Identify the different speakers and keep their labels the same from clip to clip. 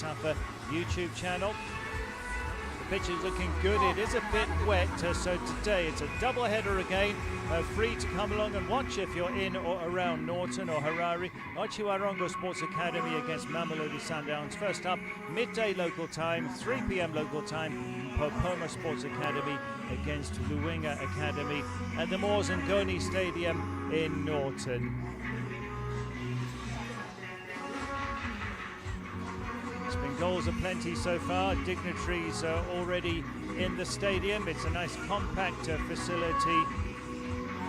Speaker 1: CAF YouTube channel. The pitch is looking good. It is a bit wet, so today it's a double header again. Free to come along and watch if you're in or around Norton or Harare. Otjiwarongo Sports Academy against Mamelodi Sundowns. First up, midday local time, 3 p.m. local time, Popoma Sports Academy against Luwenga Academy at the Moors and Ngoni Stadium in Norton. Goals aplenty so far. Dignitaries are already in the stadium. It's a nice compact facility.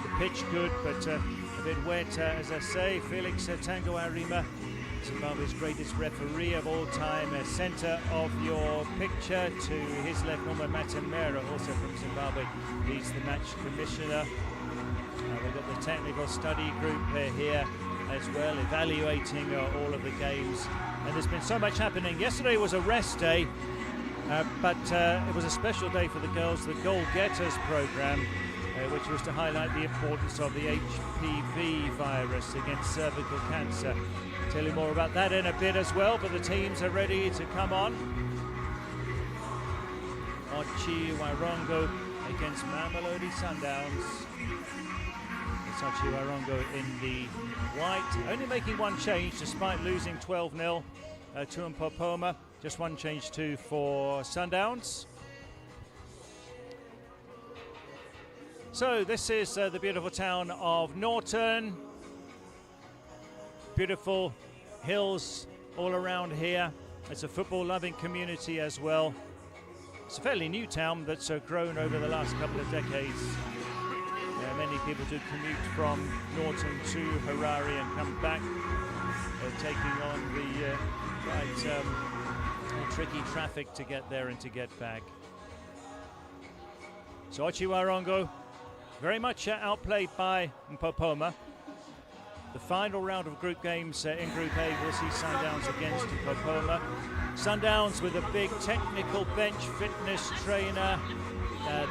Speaker 1: The pitch good, but a bit wet, as I say. Felix Tango Arima, Zimbabwe's greatest referee of all time, centre of your picture. To his left, Norman Matamera, also from Zimbabwe. He's the match commissioner. We've got the technical study group here as well, evaluating all of the games. And there's been so much happening. Yesterday was a rest day, but it was a special day for the girls, the Goal Getters program, which was to highlight the importance of the HPV virus against cervical cancer. Tell you more about that in a bit as well, but the teams are ready to come on. Otjiwarongo against Mamelodi Sundowns. It's Otjiwarongo in the white, only making one change despite losing 12-0 to Popoma. Just one change too for Sundowns. So this is the beautiful town of Norton. Beautiful hills all around here. It's a football-loving community as well. It's a fairly new town that's grown over the last couple of decades. Many people do commute from Norton to Harare and come back, taking on the quite tricky traffic to get there and to get back. So Otjiwarongo very much outplayed by Popoma. The final round of group games in Group A will see Sundowns against Popoma. Sundowns with a big technical bench fitness trainer.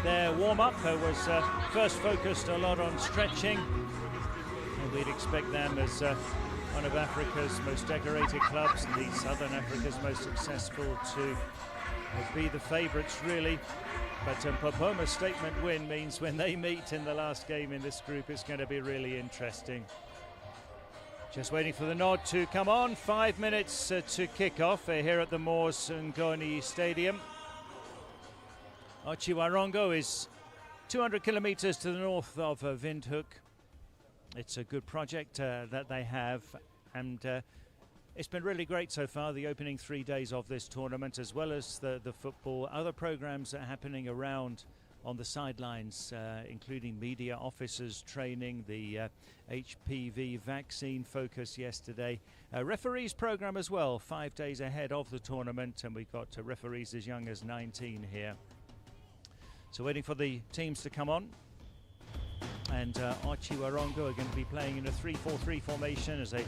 Speaker 1: Their warm-up was first focused a lot on stretching, and we'd expect them as one of Africa's most decorated clubs, indeed Southern Africa's most successful, to be the favourites really. But Popoma's statement win means when they meet in the last game in this group, it's going to be really interesting. Just waiting for the nod to come on. 5 minutes to kick off here at the Moors and Ngoni Stadium. Otjiwarongo is 200 kilometers to the north of Windhoek. It's a good project that they have, and it's been really great so far, the opening 3 days of this tournament, as well as the football. Other programs are happening around on the sidelines, including media officers training, the HPV vaccine focus yesterday. Referees program as well, 5 days ahead of the tournament, and we've got referees as young as 19 here. So waiting for the teams to come on. And Otjiwarongo are going to be playing in a 3-4-3 formation as they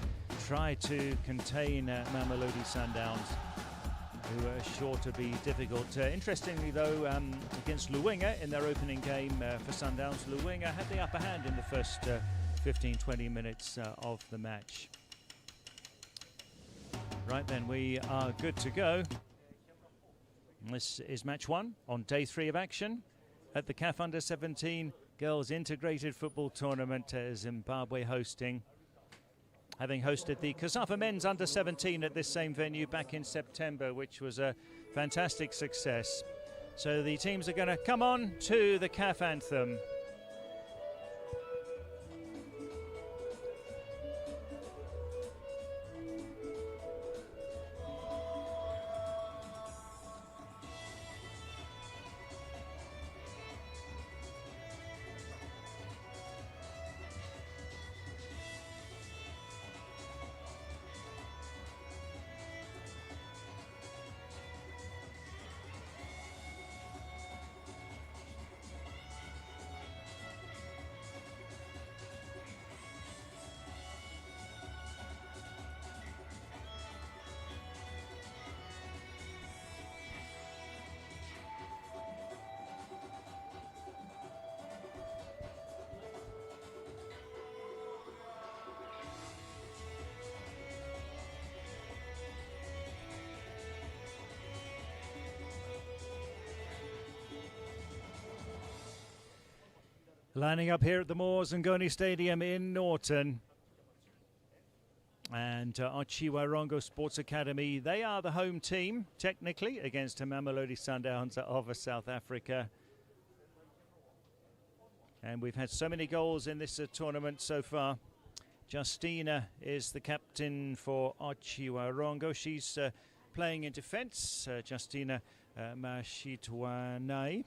Speaker 1: try to contain Mamelodi Sundowns, who are sure to be difficult. Interestingly though, against Luwenga in their opening game for Sundowns, Luwenga had the upper hand in the first 15-20 minutes of the match. Right then, we are good to go. This is match 1 on day 3 of action at the CAF Under-17 Girls Integrated Football Tournament, Zimbabwe hosting. Having hosted the CAF Men's Under-17 at this same venue back in September, which was a fantastic success. So the teams are going to come on to the CAF anthem. Lining up here at the Moors-Ngoni Stadium in Norton. And Otjiwarongo Sports Academy, they are the home team, technically, against Mamelodi Sundowns of South Africa. And we've had so many goals in this tournament so far. Justina is the captain for Otjiwarongo. She's playing in defence, Justina Mashitwanai.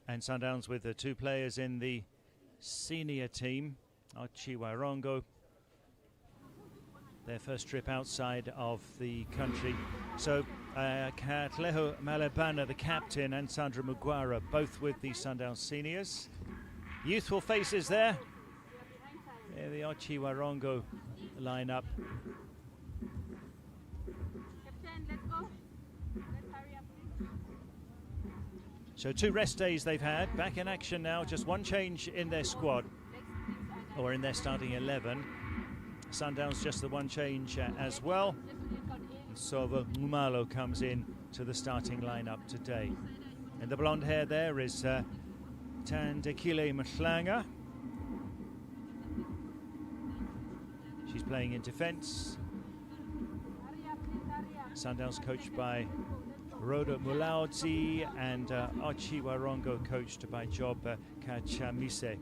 Speaker 1: And Sundowns with the two players in the senior team, Otjiwarongo. Their first trip outside of the country. So Katleho Malebana, the captain, and Sandra Mugwara, both with the Sundowns seniors. Youthful faces there. There the Otjiwarongo lineup.
Speaker 2: Captain, let's go. Let's hurry up, please.
Speaker 1: So 2 rest days they've had. Back in action now. Just one change in their squad, or in their starting 11. Sundowns just the one change as well. So Mumalo comes in to the starting lineup today. And the blonde hair there is Tandekile Mhlanga. She's playing in defence. Sundowns coached by Rhoda Mulaudzi, and Otjiwarongo coached by Job Kachamise.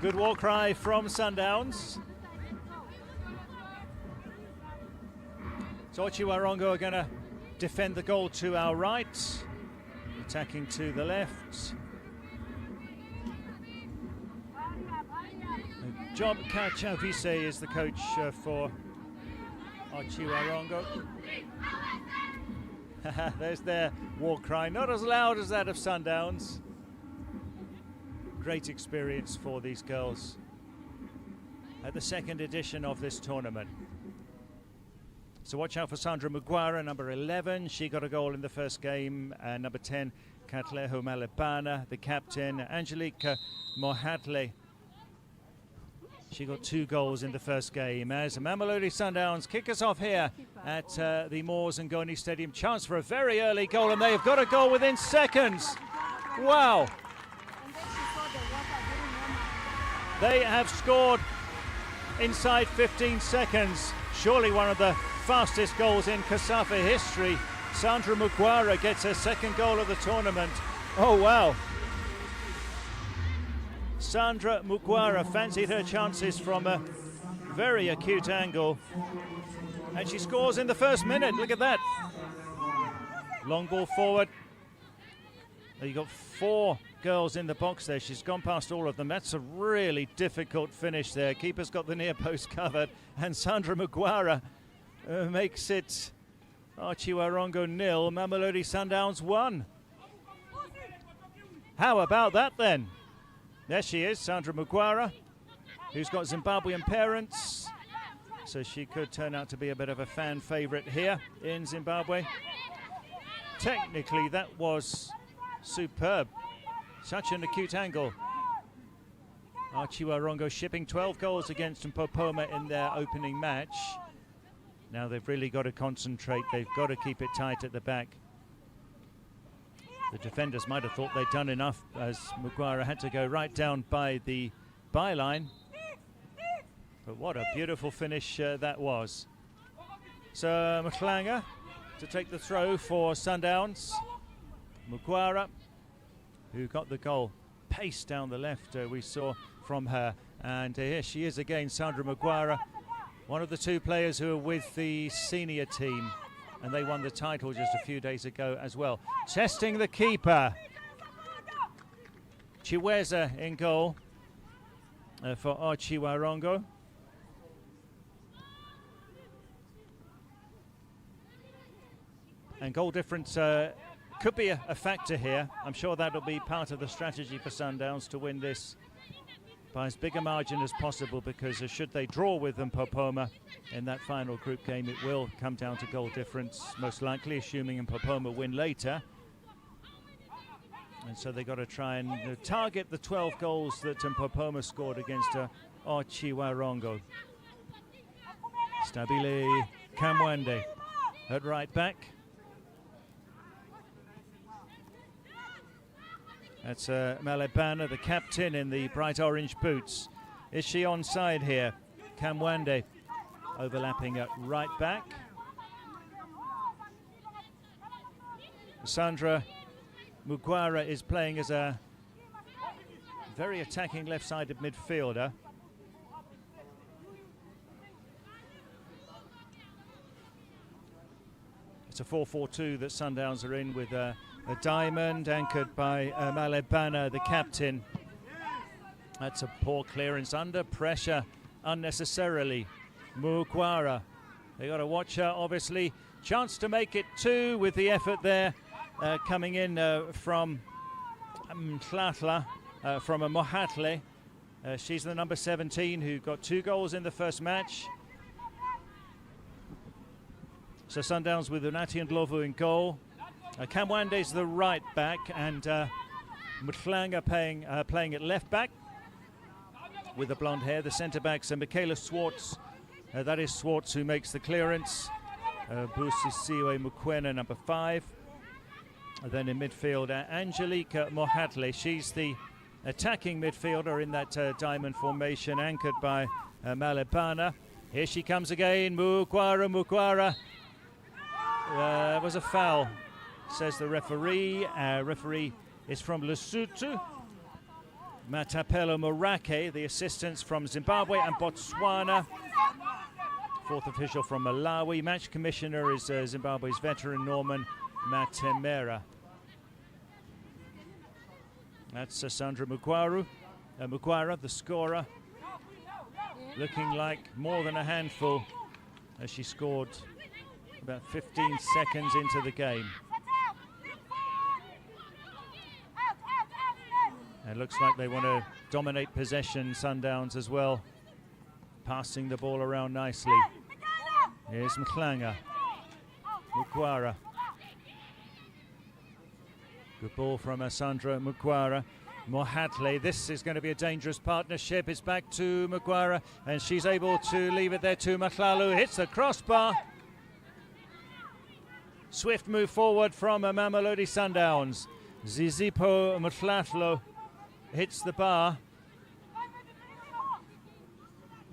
Speaker 1: Good war cry from Sundowns. So Otjiwarongo are going to defend the goal to our right, attacking to the left. Job Kachavise is the coach for Otjiwarongo. There's their war cry, not as loud as that of Sundowns. Great experience for these girls at the second edition of this tournament. So watch out for Sandra Mugwara, number 11. She got a goal in the first game. Number 10, Katleho Malebana, the captain. Angelica Mohatle, she got 2 goals in the first game. As Mamelodi Sundowns kick us off here at the Moors-Ngoni Stadium. Chance for a very early goal, and they've got a goal within seconds. Wow. They have scored inside 15 seconds. Surely one of the fastest goals in CAF history. Sandra Mugwara gets her second goal of the tournament. Oh, wow. Sandra Mugwara fancied her chances from a very acute angle. And she scores in the first minute. Look at that. Long ball forward. You got 4 girls in the box there. She's gone past all of them. That's a really difficult finish there. Keeper's got the near post covered. And Sandra Mugwara makes it Otjiwarongo 0, Mamelodi Sundowns 1. How about that then? There she is, Sandra Mugwara, who's got Zimbabwean parents, so she could turn out to be a bit of a fan favourite here in Zimbabwe. Technically, that was superb. Such an acute angle. Otjiwarongo shipping 12 goals against Mpopoma in their opening match. Now they've really got to concentrate. They've got to keep it tight at the back. The defenders might have thought they'd done enough, as Mugwara had to go right down by the byline. But what a beautiful finish that was. So Mhlanga to take the throw for Sundowns. Mugwara, who got the goal. Pace down the left we saw from her. And here she is again, Sandra Mugwara, one of the 2 players who are with the senior team, and they won the title just a few days ago as well. Testing the keeper. Chiweza in goal for Otjiwarongo. And goal difference could be a factor here. I'm sure that'll be part of the strategy for Sundowns to win this by as big a margin as possible, because should they draw with Mpopoma in that final group game, it will come down to goal difference, most likely, assuming Mpopoma win later. And so they've got to try and target the 12 goals that Mpopoma scored against Otjiwarongo. Stabile Kamwande at right back. That's Malebana, the captain, in the bright orange boots. Is she onside here? Kamwande overlapping at right back. Sandra Mugwara is playing as a very attacking left-sided midfielder. It's a 4-4-2 that Sundowns are in, with a diamond anchored by Malebana, the captain. That's a poor clearance, under pressure unnecessarily. Mugwara, they got to watch her, obviously. Chance to make it 2 with the effort there. Coming in from Mhlatla, from a Mohatle. She's the number 17 who got 2 goals in the first match. So Sundowns with Unati and Lovu in goal. Kamwande's the right back, and Mhlanga playing at left back with the blonde hair. The centre backs are Michaela Swartz. That is Swartz who makes the clearance. Busisiwe Mukwena, number 5. And then in midfield, Angelica Mohatle. She's the attacking midfielder in that diamond formation, anchored by Malebana. Here she comes again, Mugwara. Was a foul, says the referee. Referee is from Lesotho. Matapelo Morake, the assistants from Zimbabwe and Botswana. 4th official from Malawi. Match commissioner is Zimbabwe's veteran Norman Matemera. That's Sandra Mugwara, the scorer, looking like more than a handful as she scored about 15 seconds into the game. It looks like they want to dominate possession, Sundowns as well, passing the ball around nicely. Here's Mhlanga, Mugwara. Good ball from Sandra Mugwara. Mohatle, this is going to be a dangerous partnership. It's back to Mugwara, and she's able to leave it there to Mhlalu. Hits the crossbar. Swift move forward from Mamelodi Sundowns. Zizipo Mhlalo hits the bar.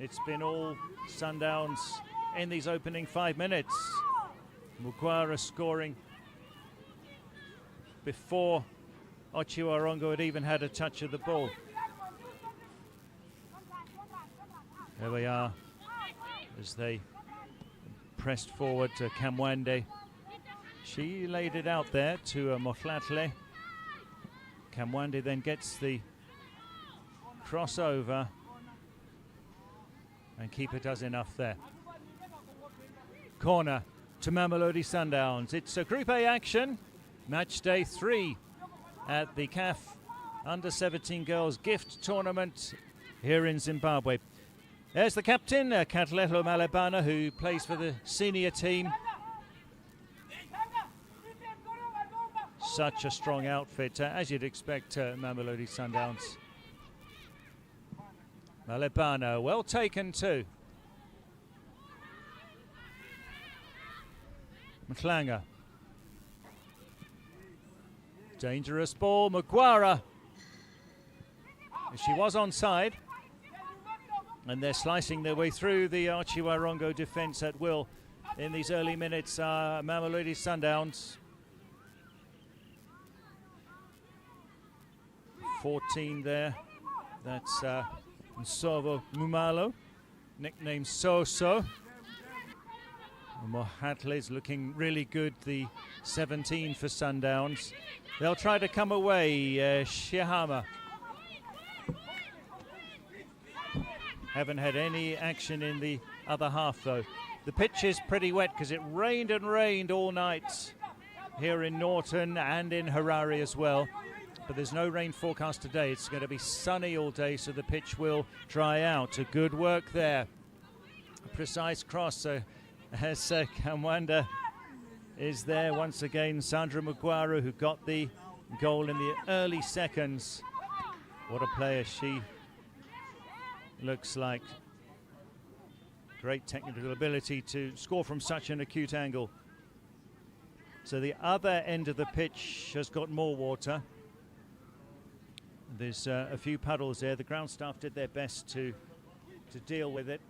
Speaker 1: It's been all Sundowns in these opening 5 minutes. Mugwara scoring before Otjiwarongo had even had a touch of the ball. There we are as they pressed forward to Kamwande. She laid it out there to Mohlatle. Kamwande then gets the crossover, and keeper does enough there. Corner to Mamelodi Sundowns. It's a Group A action. Match day 3 at the CAF Under-17 Girls Gift Tournament here in Zimbabwe. There's the captain, Katlehlo Malebana, who plays for the senior team. Such a strong outfit, as you'd expect, Mamelodi Sundowns. Malebana, well taken too. Mhlanga. Dangerous ball, Mugwara. She was onside, and they're slicing their way through the Otjiwarongo defence at will in these early minutes. Mamelodi Sundowns. 14 there. That's Nsovo Mumalo, nicknamed So-So. Mohatle is looking really good, the 17 for Sundowns. They'll try to come away. Shihama. Haven't had any action in the other half, though. The pitch is pretty wet because it rained and rained all night here in Norton and in Harare as well. But there's no rain forecast today. It's going to be sunny all day, so the pitch will dry out. A good work there. A precise cross as Kamwanda is there once again. Sandra Mugwara, who got the goal in the early seconds. What a player she looks like. Great technical ability to score from such an acute angle. So the other end of the pitch has got more water. There's a few puddles there. The ground staff did their best to deal with it.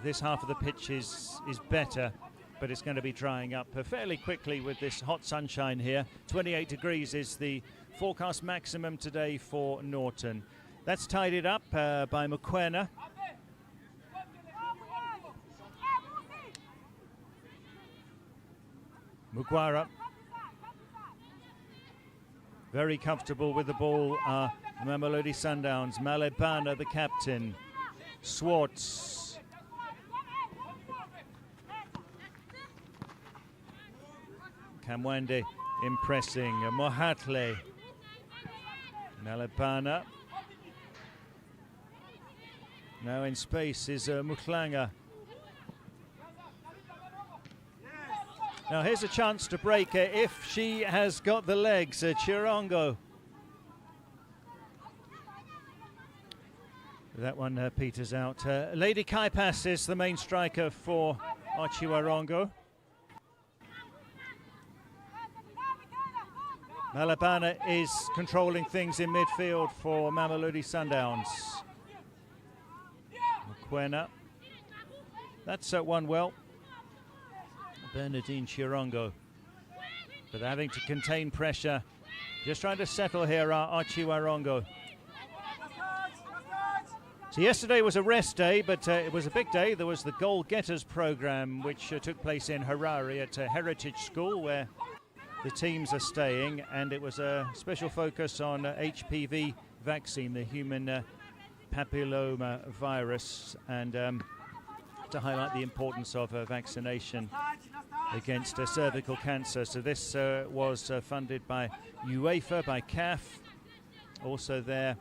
Speaker 1: This half of the pitch is better, but it's going to be drying up fairly quickly with this hot sunshine here. 28 degrees is the forecast maximum today for Norton. That's tidied up by Mokoena. Mugwara. Very comfortable with the ball are Mamelodi Sundowns. Malebana, the captain. Swartz. Kamwende impressing. Mohatle. Malebana. Now in space is Muklanga. Now here's a chance to break her if she has got the legs. Chirongo. That one peters out. Lady Kaipas is the main striker for Otjiwarongo. Malebana is controlling things in midfield for Mamelodi Sundowns. Mokoena. That's one well. Bernardine Chirongo. But having to contain pressure. Just trying to settle here are Otjiwarongo. So yesterday was a rest day, but it was a big day. There was the Goal Getters program, which took place in Harare at Heritage School, where the teams are staying, and it was a special focus on HPV vaccine, the human papilloma virus, and to highlight the importance of vaccination against cervical cancer. So this was funded by UEFA, by CAF, also there,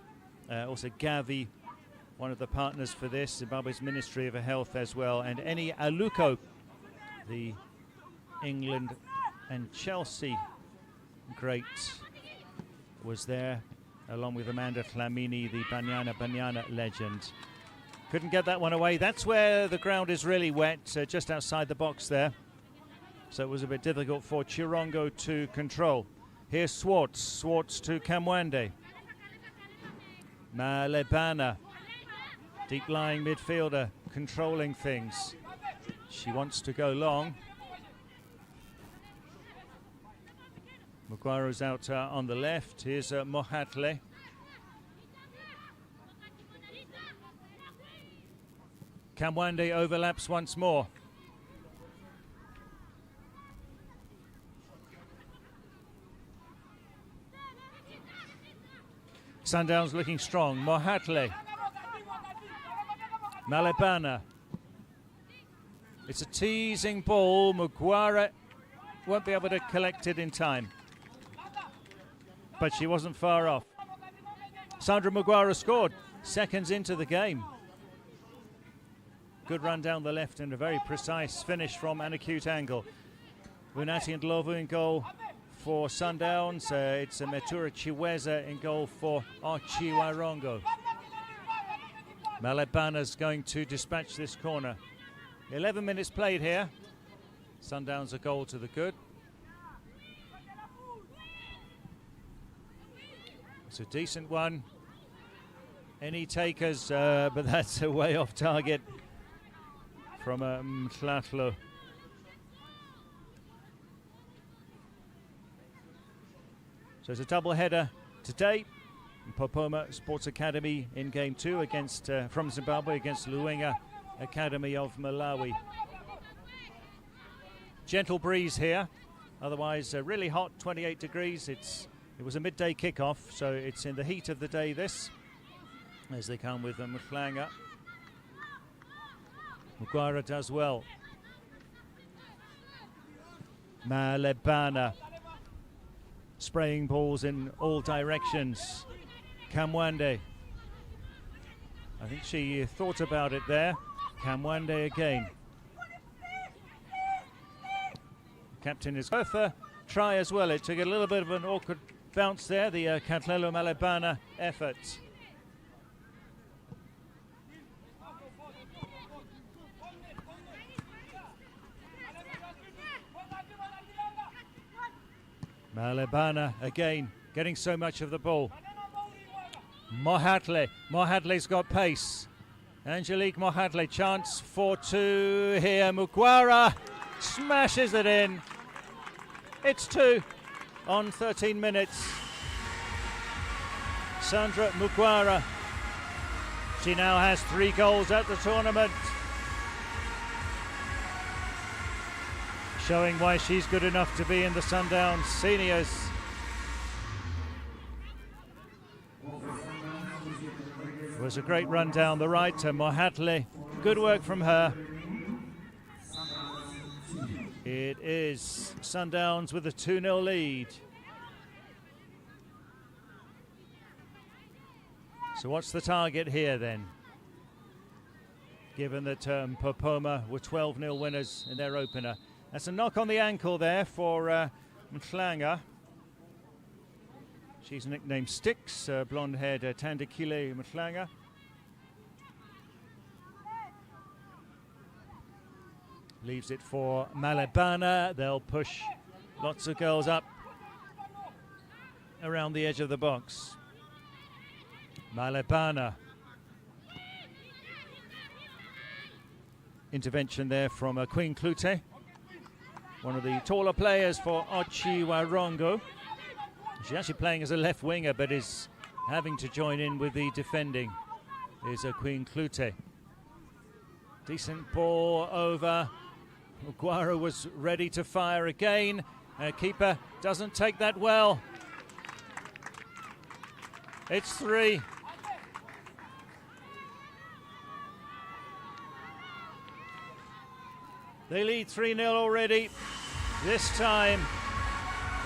Speaker 1: also Gavi, one of the partners for this, Zimbabwe's Ministry of Health as well, and Eni Aluko, the England and Chelsea great, was there, along with Amanda Flamini, the Banyana legend. Couldn't get that one away. That's where the ground is really wet, just outside the box there. So it was a bit difficult for Chirongo to control. Here's Swartz. Swartz to Kamwende. Malebana, deep-lying midfielder, controlling things. She wants to go long. Mugwaro's out on the left. Here's Mohatle. Kamwende overlaps once more. Sundowns looking strong. Mohatle. Malebana. It's a teasing ball. Mugwara won't be able to collect it in time. But she wasn't far off. Sandra Mugwara scored seconds into the game. Good run down the left and a very precise finish from an acute angle. Bunati Ndlovu in goal for Sundowns. It's a Metura Chiweza in goal for Otjiwarongo. Malebana's going to dispatch this corner. 11 minutes played here. Sundowns a goal to the good. It's a decent one. Any takers, but that's a way off target from Mhlatlo. So it's a double header today. Popoma Sports Academy in game 2 against from Zimbabwe against Luenga Academy of Malawi. Gentle breeze here, otherwise really hot, 28 degrees. It was a midday kickoff, so it's in the heat of the day this, as they come with Mhlanga. Mugwara does well. Malebana spraying balls in all directions. Kamwende. I think she thought about it there. Kamwende again. Captain is Bertha, try as well. It took a little bit of an awkward bounce there, the Katlelo Malebana effort. Malebana again getting so much of the ball. Mohatle's got pace. Angelique Mohatle, chance for two here. Mugwara smashes it in. It's 2 on 13 minutes. Sandra Mugwara, she now has 3 goals at the tournament, showing why she's good enough to be in the Sundowns seniors. It was a great run down the right to Mohatle. Good work from her. It is Sundowns with a 2-0 lead. So what's the target here then? Given that Popoma were 12-0 winners in their opener. That's a knock on the ankle there for Mhlanga. She's nicknamed Sticks, blonde-haired Tandakile Mhlanga. Leaves it for Malebana. They'll push lots of girls up around the edge of the box. Malebana. Intervention there from Queen Klute, one of the taller players for Otjiwarongo. She's actually playing as a left winger, but is having to join in with the defending. Is Queen Klute. Decent ball over. Mugwara was ready to fire again. Keeper doesn't take that well. It's 3. They lead 3-0 already. This time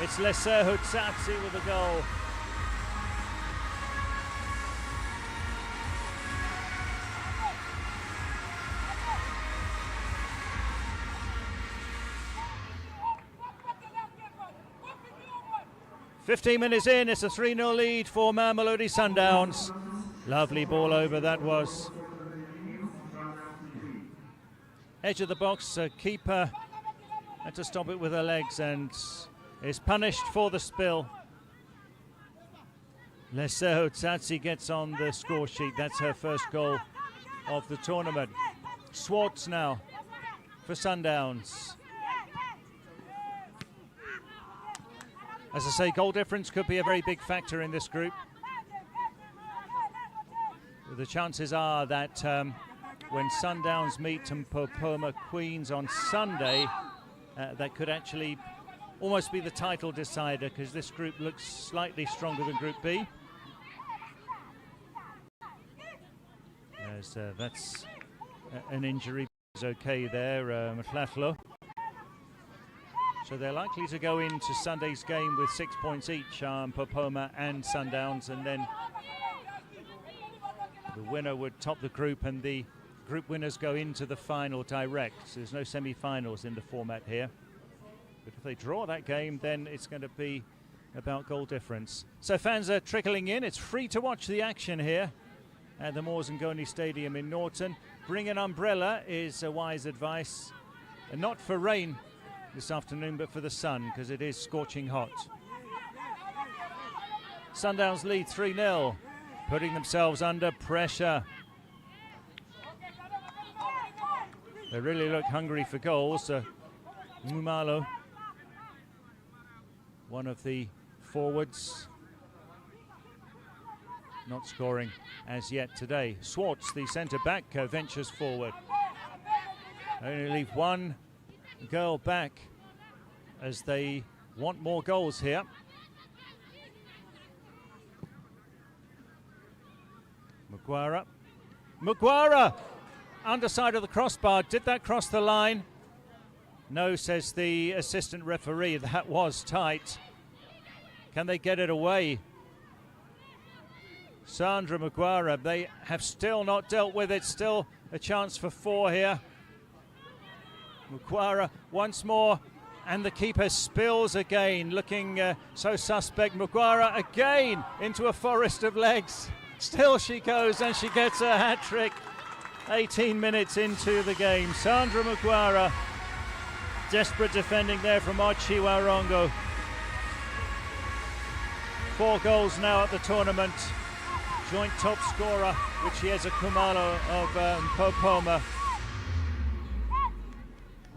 Speaker 1: it's Lesser Hutsatsi with a goal. "15 minutes in, it's a 3-0 lead for Mamelodi Sundowns." Lovely ball over that was. Edge of the box, keeper had to stop it with her legs and is punished for the spill. Lesser Hutsatsi gets on the score sheet. That's her first goal of the tournament. Swartz now for Sundowns. As I say, goal difference could be a very big factor in this group. The chances are that when Sundowns meet Popoma Queens on Sunday, that could actually almost be the title decider, because this group looks slightly stronger than Group B. As that's an injury. Is okay there, Mhlahlo. So they're likely to go into Sunday's game with 6 points each, Popoma and Sundowns, and then the winner would top the group and the group winners go into the final direct. So there's no semi-finals in the format here. But if they draw that game, then it's going to be about goal difference. So fans are trickling in. It's free to watch the action here at the Moores Ngoni Stadium in Norton. Bring an umbrella is a wise advice. And not for rain this afternoon, but for the sun, because it is scorching hot. Sundowns lead 3-0, putting themselves under pressure. They really look hungry for goals. Mumalo, one of the forwards, not scoring as yet today. Swartz, the centre-back, ventures forward. Only leave one girl back as they want more goals here. Mugwara, underside of the crossbar. Did that cross the line? No, says the assistant referee. That was tight. Can they get it away? Sandra Mugwara, they have still not dealt with it. Still a chance for 4 here. Mugwara once more And the keeper spills again, looking so suspect. Mugwara again into a forest of legs. Still she goes and she gets a hat-trick. 18 minutes into the game. Sandra Mugwara, desperate defending there from Otjiwarongo. 4 goals now at the tournament. Joint top scorer, which is a Kumalo of Popoma.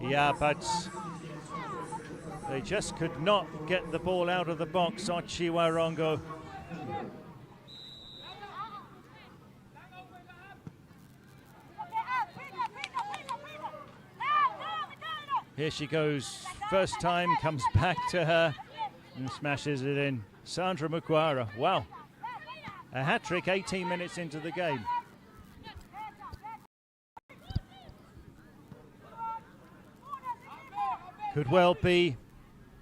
Speaker 1: Yeah, but they just could not get the ball out of the box, Otjiwarongo. Here she goes, first time, comes back to her and smashes it in. Sandra Mugwara, wow. A hat-trick 18 minutes into the game. Could well be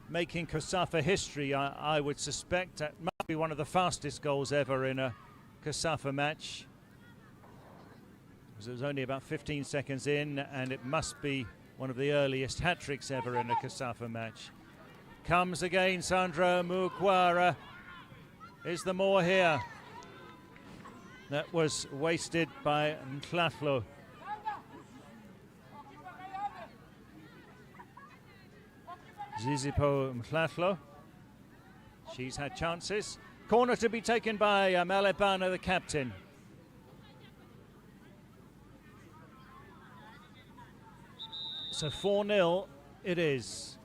Speaker 1: making CAF history, I would suspect. That must be one of the fastest goals ever in a CAF match. It was only about 15 seconds in, and it must be one of the earliest hat-tricks ever in a CAF match. Comes again, Sandra Mugwara. Is there more here? That was wasted by Mtlahlo. Zizipo Mtlahlo. She's had chances. Corner to be taken by Malebana, the captain. So 4-0 it is.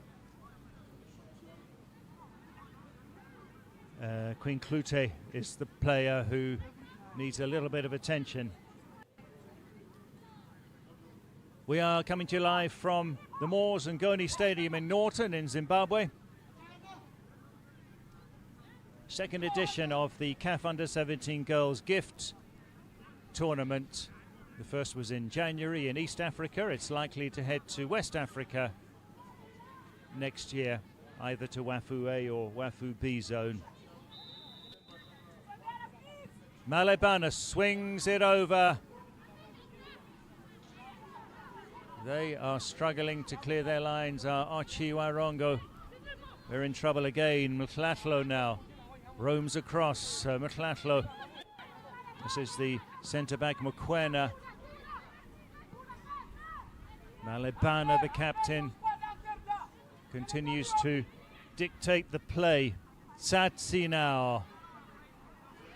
Speaker 1: Queen Klute is the player who needs a little bit of attention. We are coming to you live from the Moors and Ngoni Stadium in Norton in Zimbabwe. Second edition of the CAF Under-17 Girls Gift Tournament. The first was in January in East Africa. It's likely to head to West Africa next year, either to WAFU A or WAFU B zone. Malebana swings it over. They are struggling to clear their lines. Otjiwarongo, they're in trouble again. Mtlahlo now roams across. Mtlahlo. This is the centre-back Mokwena. Malebana, the captain, continues to dictate the play. Tsatsi now.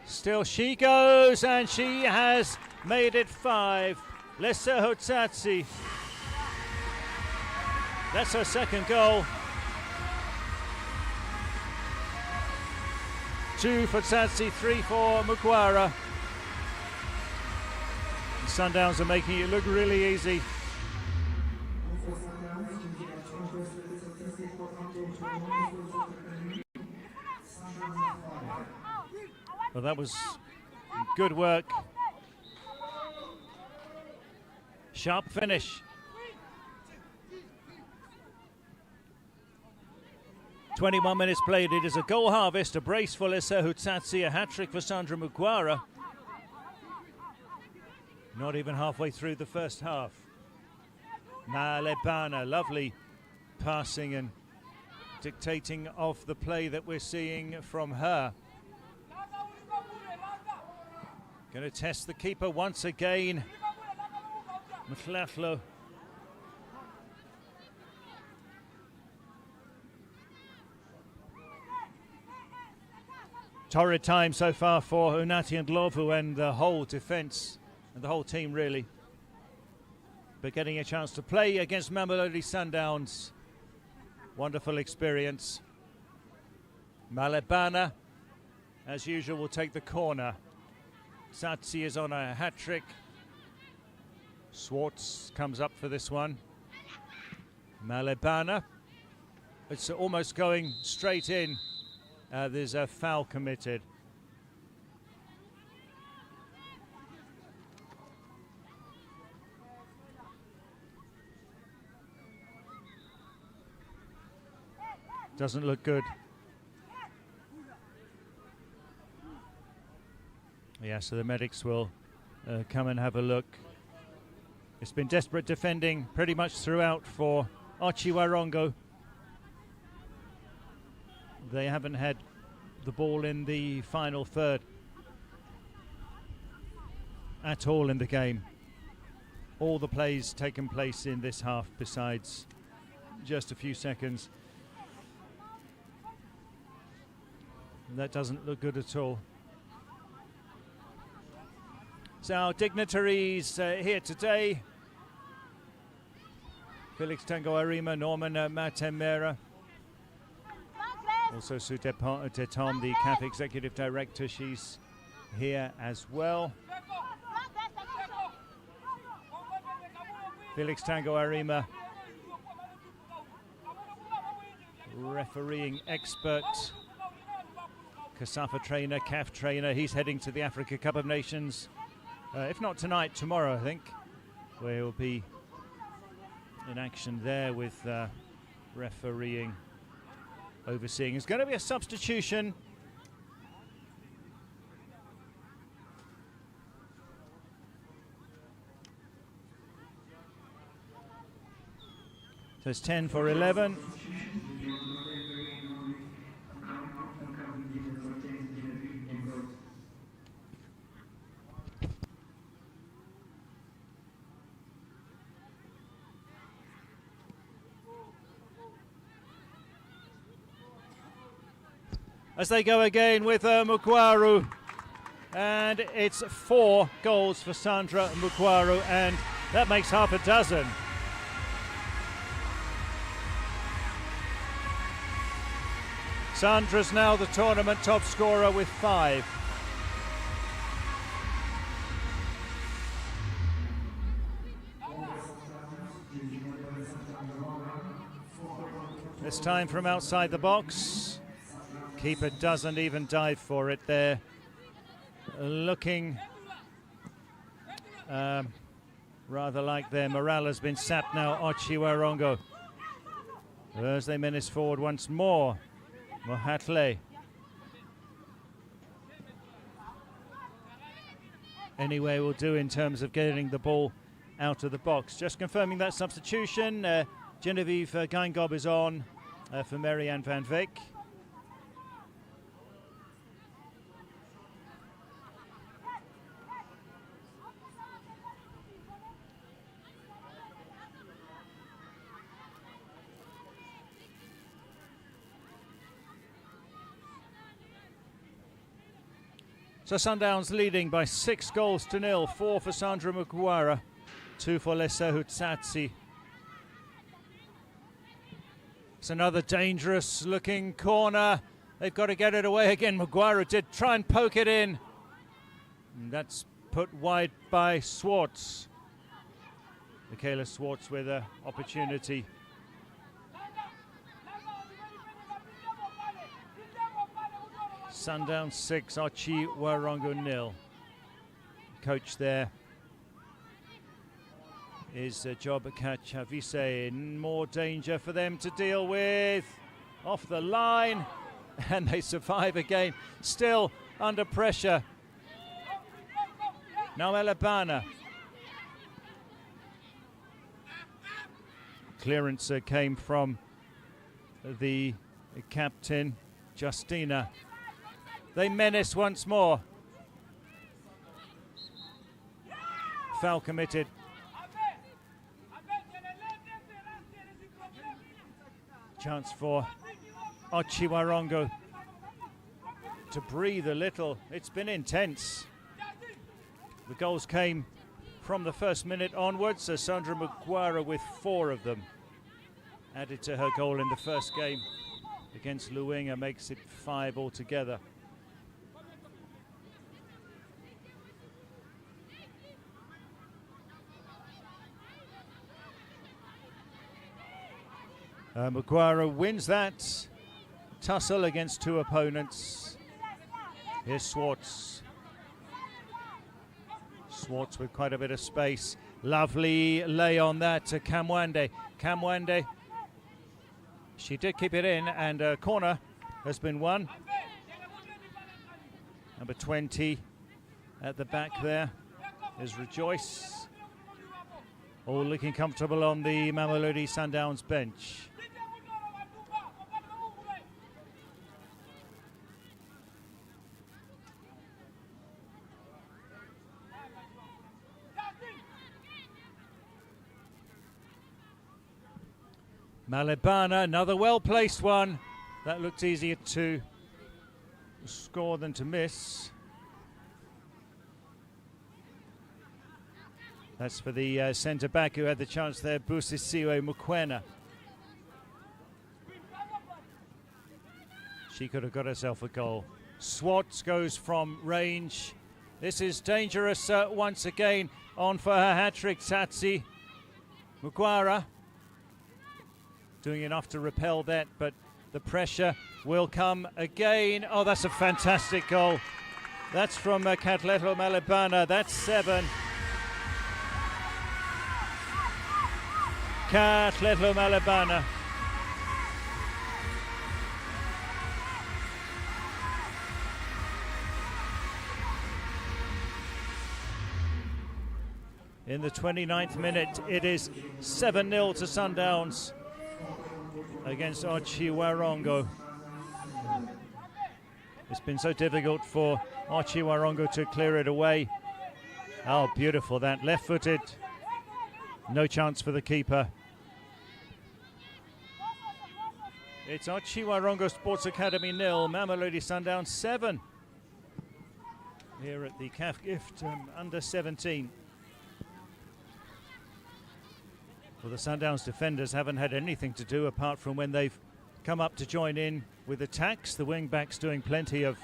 Speaker 1: Still she goes, and she has made it 5. Lesseho Tsatsi. That's her second goal. 2 for Tsatsi, 3 for Mugwara. The Sundowns are making it look really easy. Well, that was good work. Sharp finish. 21 minutes played. It is a goal harvest, a brace for Lesseho Tsatsi, a hat-trick for Sandra Mugwara. Not even halfway through the first half. Malebana, lovely passing and dictating of the play that we're seeing from her. Going to test the keeper once again. Mtlahlo. Torrid time so far for Unati and Lovu and the whole defence and the whole team really. But getting a chance to play against Mamelodi Sundowns. Wonderful experience. Malebana, as usual, will take the corner. Tsatsi is on a hat-trick. Swartz comes up for this one. Malebana. It's almost going straight in. There's a foul committed. Doesn't look good. Yeah, so the medics will come and have a look. It's been desperate defending pretty much throughout for Otjiwarongo. They haven't had the ball in the final third at all in the game. All the plays taken place in this half besides just a few seconds. That doesn't look good at all. So our dignitaries here today: Felix Tango Arima, Norman Matemera, also Sue Detom, the CAF Executive Director, she's here as well. Felix Tango Arima, refereeing expert, CASAFA trainer, CAF trainer. He's heading to the Africa Cup of Nations, if not tonight, tomorrow, I think, where he'll be in action there with refereeing, overseeing. It's going to be a substitution. So it's 10 for 11. As they go again with Mukwaru, and it's 4 goals for Sandra Mukwaru, and that makes half a dozen. Sandra's now the tournament top scorer with 5. This time from outside the box. Keeper doesn't even dive for it there. Looking rather like their morale has been sapped now. Otjiwarongo, as they menace forward once more. Mohatle. Anyway, will do in terms of getting the ball out of the box. Just confirming that substitution. Genevieve Geingob is on for Marianne van Veek. So Sundowns leading by 6 goals to 0, 4 for Sandra Mukwara, 2 for Lesa Hutsatsi. It's another dangerous looking corner. They've got to get it away again. Mukwara did try and poke it in. And that's put wide by Swartz. Michaela Swartz with an opportunity. Sundowns 6, Otjiwarongo 0. Coach there is Job Kachavise. In more danger for them to deal with. Off the line, and they survive again. Still under pressure. Now Elabana. Clearance came from the captain, Justina. They menace once more. Foul committed. Chance for Otjiwarongo to breathe a little. It's been intense. The goals came from the first minute onwards. So Sandra Mukwara with 4 of them. Added to her goal in the first game against Luinga makes it 5 altogether. Mukwara wins that tussle against 2 opponents. Here's Swartz. Swartz with quite a bit of space. Lovely lay on that to Kamwande. Kamwande, she did keep it in, and a corner has been won. Number 20 at the back there is Rejoice. All looking comfortable on the Mamelodi Sundowns bench. Malebana, another well-placed one. That looked easier to score than to miss. That's for the centre-back who had the chance there, Busisiwe Mokoena. She could have got herself a goal. Swartz goes from range. This is dangerous once again. On for her hat-trick, Tsatsi. Mugwara doing enough to repel that, but the pressure will come again. Oh, that's a fantastic goal. That's from Katlego Malebana. That's 7. Katlego Malebana. In the 29th minute, it is 7-0 to Sundowns against Otjiwarongo. It's been so difficult for Otjiwarongo to clear it away. Oh, beautiful that, left-footed. No chance for the keeper. It's Otjiwarongo Sports Academy 0, Mamelodi Sundowns 7. Here at the CAF Gift under 17. Well, the Sundowns defenders haven't had anything to do apart from when they've come up to join in with attacks. The wing-backs doing plenty of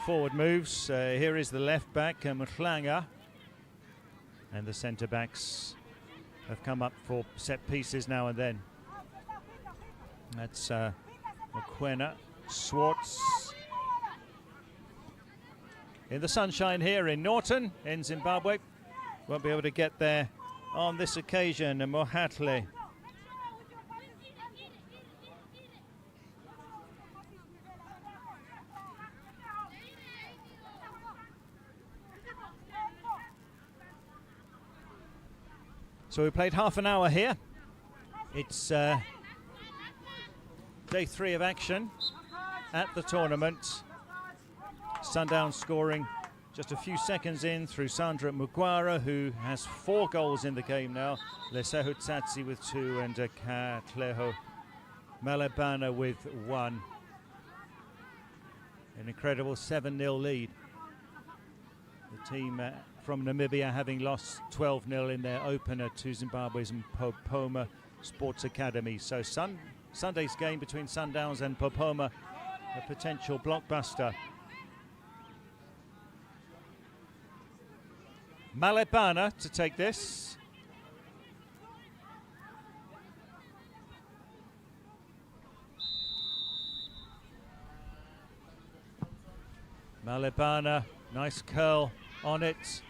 Speaker 1: forward moves. Here is the left-back, Mhlanga. And the centre-backs have come up for set pieces now and then. That's Mokoena, Swartz. In the sunshine here in Norton, in Zimbabwe. Won't be able to get there on this occasion, Mohatle. So we played half an hour here. It's day 3 of action at the tournament. Sundowns scoring just a few seconds in through Sandra Mugwara, who has 4 goals in the game now. Leseho Tsatsi with 2 and Katlego Malebana with 1. An incredible 7-0 lead. The team from Namibia having lost 12-0 in their opener to Zimbabwe's Popoma Sports Academy. So Sunday's game between Sundowns and Popoma, a potential blockbuster. Malebana to take this. Malebana, nice curl on it.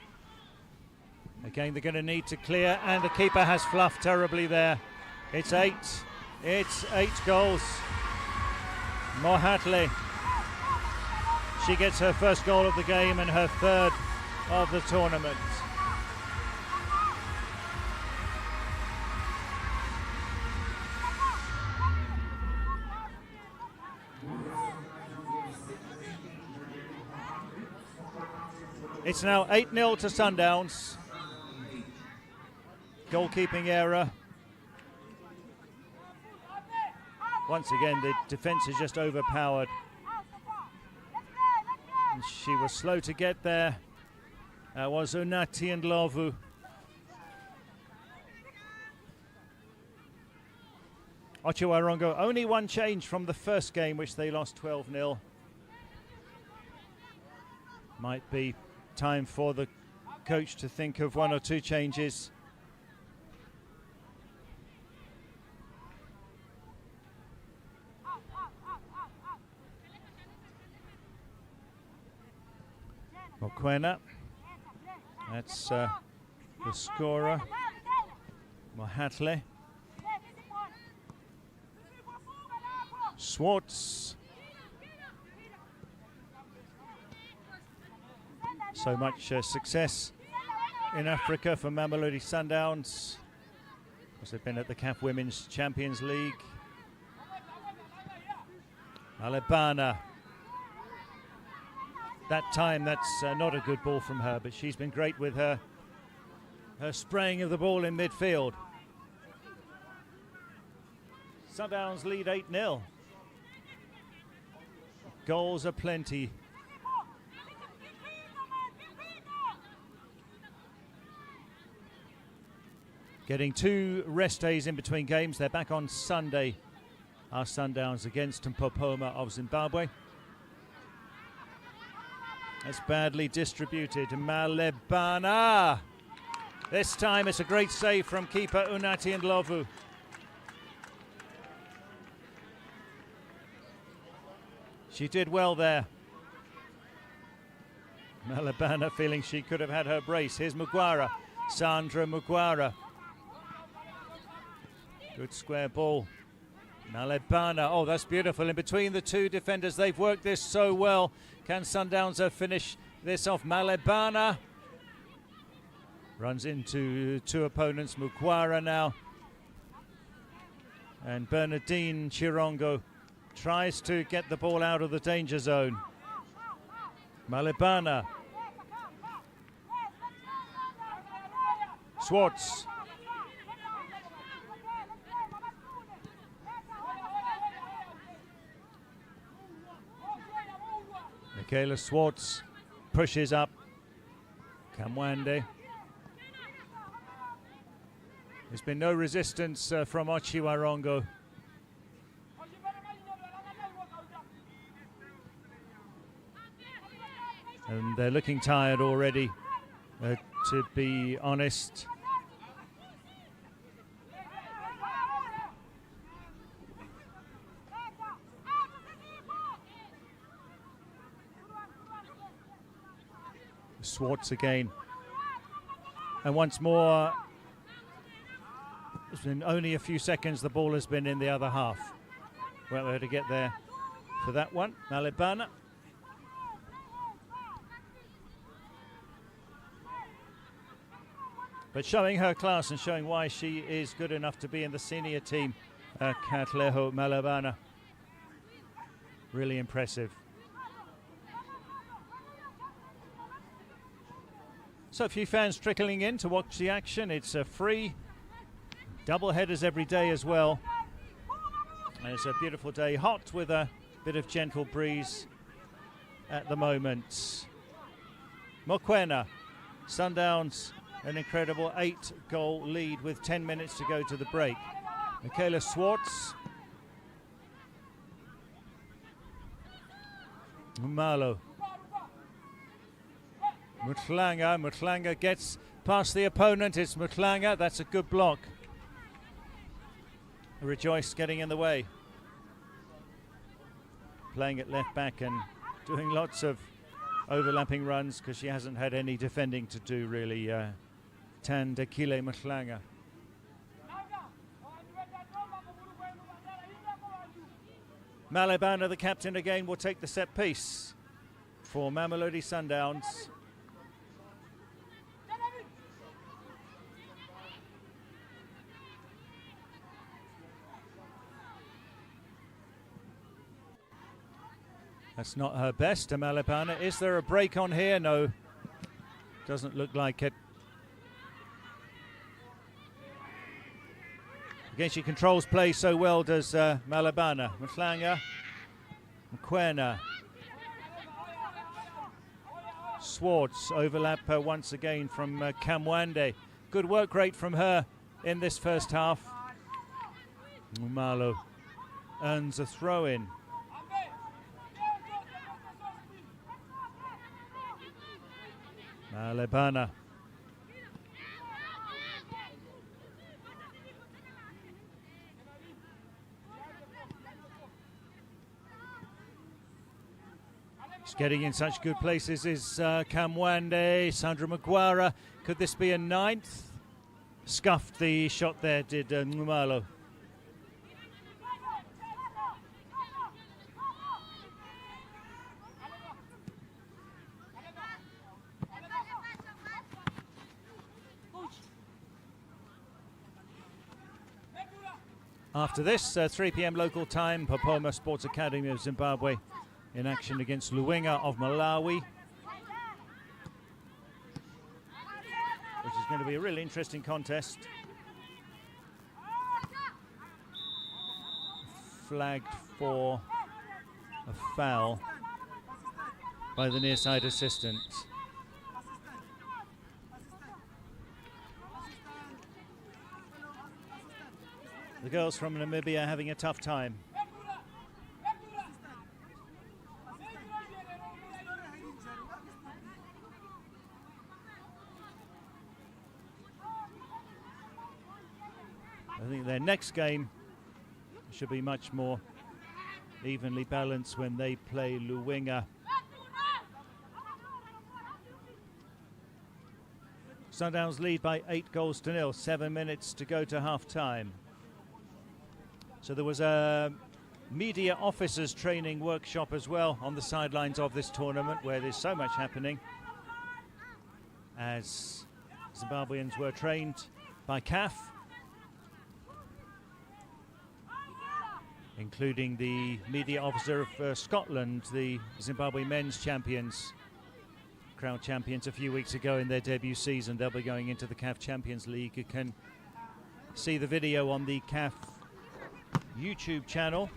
Speaker 1: Again, they're going to need to clear, and the keeper has fluffed terribly there. It's 8. It's 8 goals. Mohatle. She gets her first goal of the game and her 3rd of the tournament. It's now 8-0 to Sundowns. Goalkeeping error. Once again, the defence is just overpowered. And she was slow to get there. That was Unati and Lovu. Otjiwarongo, only 1 change from the first game, which they lost 12-0. Might be time for the coach to think of 1 or 2 changes. Mokoena, that's the scorer, Mohatle. Swartz. So much success in Africa for Mamelodi Sundowns. Because they've been at the CAF Women's Champions League. Malebana. That time, that's not a good ball from her, but she's been great with her spraying of the ball in midfield. Sundowns lead 8-0. Goals are plenty. Getting 2 rest days in between games. They're back on Sunday. Our Sundowns against Mpopoma of Zimbabwe. That's badly distributed. Malebana. This time it's a great save from keeper Unati Ndlovu. She did well there. Malebana feeling she could have had her brace. Here's Mugwara. Sandra Mugwara. Good square ball. Malebana. Oh, that's beautiful. In between the 2 defenders, they've worked this so well. Can Sundowns finish this off? Malebana runs into 2 opponents. Mugwara now. And Bernardine Chirongo tries to get the ball out of the danger zone. Malebana. Swartz. Michaela Swartz pushes up. Kamwande. There's been no resistance from Otjiwarongo. And they're looking tired already, to be honest. Swartz again. And once more, it's been only a few seconds the ball has been in the other half. We're able to get there for that one. Malebana. But showing her class and showing why she is good enough to be in the senior team, Katleho Malebana. Really impressive. So a few fans trickling in to watch the action. It's free. Double headers every day as well. And it's a beautiful day, hot with a bit of gentle breeze at the moment. Mokoena, Sundowns, an incredible 8-goal lead with 10 minutes to go to the break. Michaela Swartz. Umalo. Mutlanga gets past the opponent. It's Mutlanga. That's a good block. Rejoice getting in the way. Playing at left back and doing lots of overlapping runs because she hasn't had any defending to do really. Tandekile Mutlanga. Malebana, the captain again, will take the set piece for Mamelodi Sundowns. That's not her best, Malebana. Is there a break on here? No, doesn't look like it. Again, she controls play so well, does Malebana. Mutlanga, Mokoena. Swartz overlap once again from Kamwande. Good work rate from her in this first half. Umalo earns a throw-in. Malebana. Getting in such good places is Kamwande, Sandra Mugwara. Could this be a 9th? Scuffed the shot there, did Ngumalo. After this, 3 p.m. local time, Popoma Sports Academy of Zimbabwe in action against Luwenga of Malawi, which is going to be a really interesting contest. flagged for a foul by the near side assistant. The girls from Namibia are having a tough time. I think their next game should be much more evenly balanced when they play Luwinga. Sundowns lead by 8-0, 7 minutes to go to half-time. So there was a media officers training workshop as well on the sidelines of this tournament, where there's so much happening, as Zimbabweans were trained by CAF, including the media officer of Scotland, the Zimbabwe men's champions, crowned champions a few weeks ago in their debut season. They'll be going into the CAF Champions League. You can see the video on the CAF YouTube channel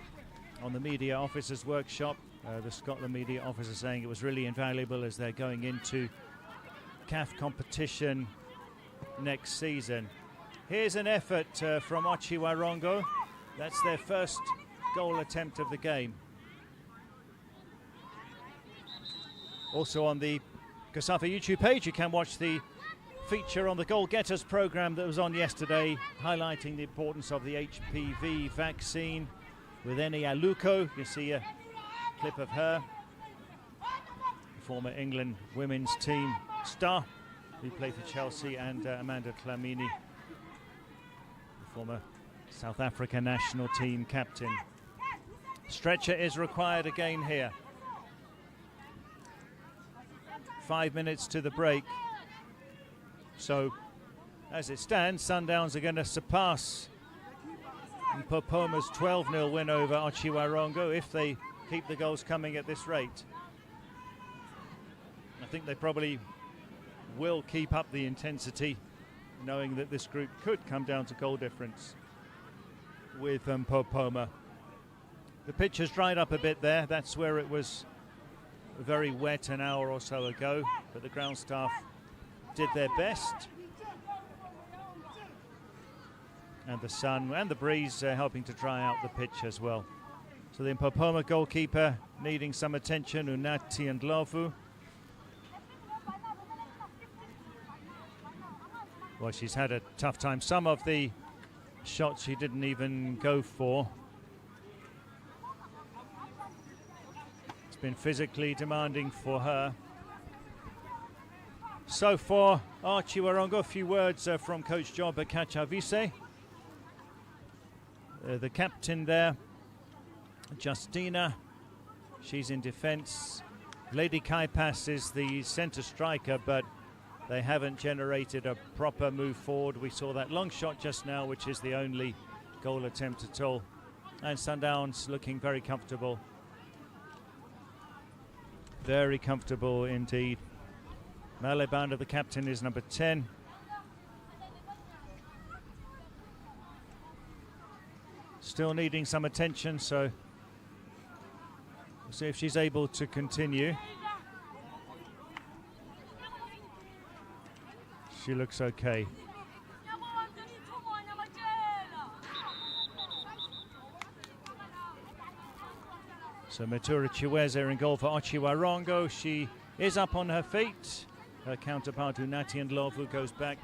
Speaker 1: on the media officers workshop. The Scotland media officer saying it was really invaluable as they're going into CAF competition next season. Here's an effort from Otjiwarongo. That's their first goal attempt of the game. Also on the CASAFA YouTube page you can watch the feature on the Goal Getters program that was on yesterday, highlighting the importance of the HPV vaccine with Eni Aluko. You can see a clip of her, the former England women's team star who played for Chelsea, and Amanda Tlamini, the former South Africa national team captain. Stretcher is required again here. 5 minutes to the break. So, as it stands, Sundowns are going to surpass Mpopoma's 12-0 win over Otjiwarongo if they keep the goals coming at this rate. I think they probably will keep up the intensity, knowing that this group could come down to goal difference with Mpopoma. The pitch has dried up a bit there. That's where it was very wet an hour or so ago, but the ground staff did their best. And the sun and the breeze helping to dry out the pitch as well. So the Mpopoma goalkeeper needing some attention, Unati and Lovu. Well, she's had a tough time. Some of the shots she didn't even go for. It's been physically demanding for her. So for Otjiwarongo, a few words from Coach Joba Kachavise. The captain there, Justina, she's in defence. Lady Kaipas is the centre striker, but they haven't generated a proper move forward. We saw that long shot just now, which is the only goal attempt at all. And Sundowns looking very comfortable. Very comfortable indeed. Malebanda, the captain, is number 10. Still needing some attention, so we'll see if she's able to continue. She looks okay. So Matura Chiweze in goal for Otjiwarongo. She is up on her feet. Her counterpart Unati and Lovu goes back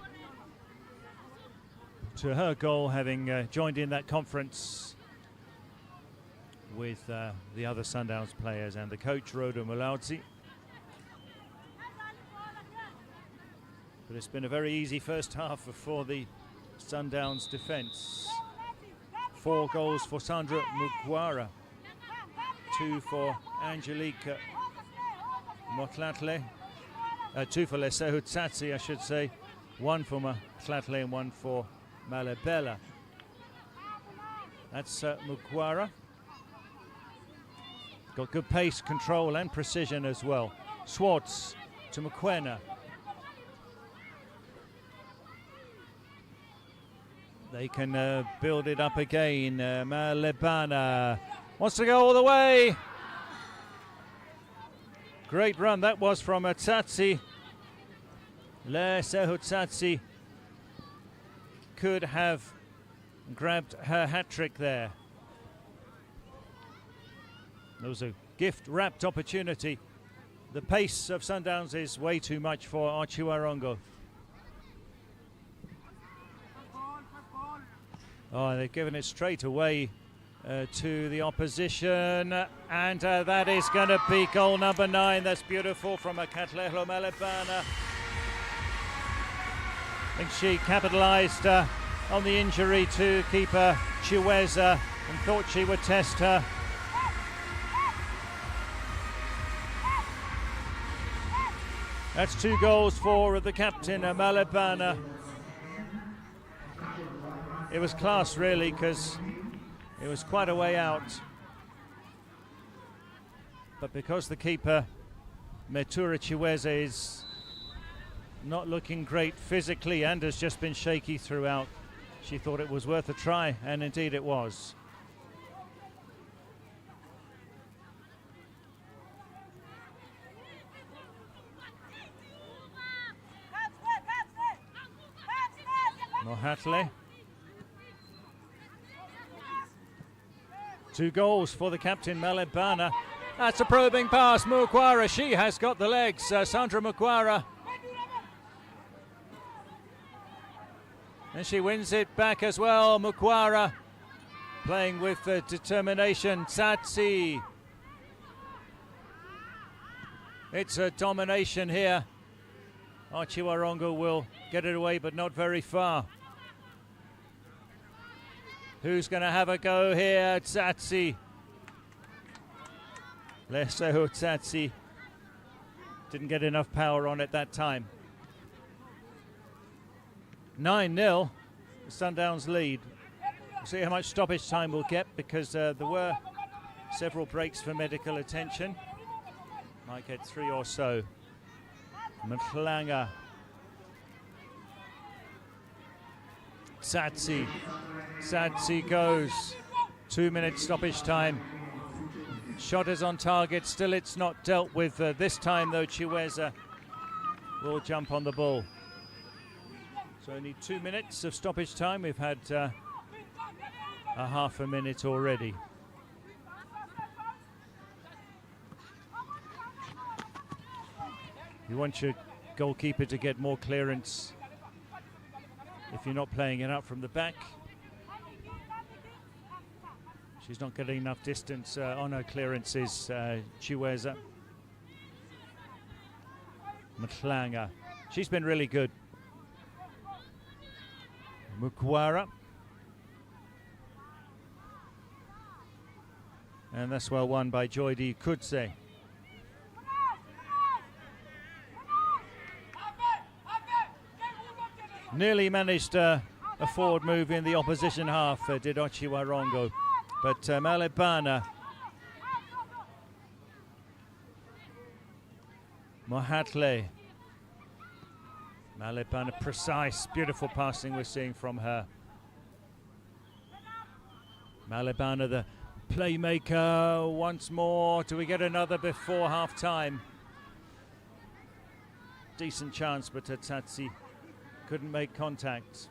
Speaker 1: to her goal, having joined in that conference with the other Sundowns players and the coach Rodo Malaudzi. But it's been a very easy first half for the Sundowns defence. 4 goals for Sandra Mugwara, 2 for Angelique Motlatle, 2 for Lesehu Tsatsi, I should say, 1 for Motlatle and 1 for Malebela. That's Mugwara. Got good pace, control and precision as well. Swartz to Mokoena. They can build it up again. Malebana wants to go all the way. Great run that was from Tsatsi. Leseho Tsatsi could have grabbed her hat-trick there. There was a gift-wrapped opportunity. The pace of Sundowns is way too much for Otjiwarongo. Oh, they've given it straight away to the opposition, and that is going to be goal number 9. That's beautiful from Katleho Malebana. I think she capitalised on the injury to keeper Chiweza and thought she would test her. That's 2 goals for the captain, Malebana. It was class, really, because it was quite a way out. But because the keeper, Metura Chiweza, is not looking great physically and has just been shaky throughout, she thought it was worth a try, and indeed it was. Mohatle. 2 goals for the captain, Malebana. That's a probing pass. Mukwara, she has got the legs. Sandra Mukwara. And she wins it back as well. Mukwara playing with determination. Tsatsi. It's a domination here. Otjiwarongo will get it away, but not very far. Who's going to have a go here? Tsatsi. Leseho Tsatsi didn't get enough power on it that time. 9-0, the Sundowns lead. We'll see how much stoppage time we'll get, because there were several breaks for medical attention. Might get 3 or so. Mhlanga. Tsatsi. Tsatsi goes. 2 minute stoppage time. Shot is on target. Still it's not dealt with. This time though, Chiweza will jump on the ball. So only 2 minutes of stoppage time. We've had a half a minute already. You want your goalkeeper to get more clearance if you're not playing it up from the back. She's not getting enough distance on her clearances, Chiweza. Mhlanga. She's been really good. Mukwara. And that's well won by Joydi Kudze. Nearly managed a forward move in the opposition half, did Otjiwarongo. But Malebana. Mohatle. Malebana, precise, beautiful passing we're seeing from her. Malebana, the playmaker, once more. Do we get another before half-time? Decent chance, but Tsatsi couldn't make contact.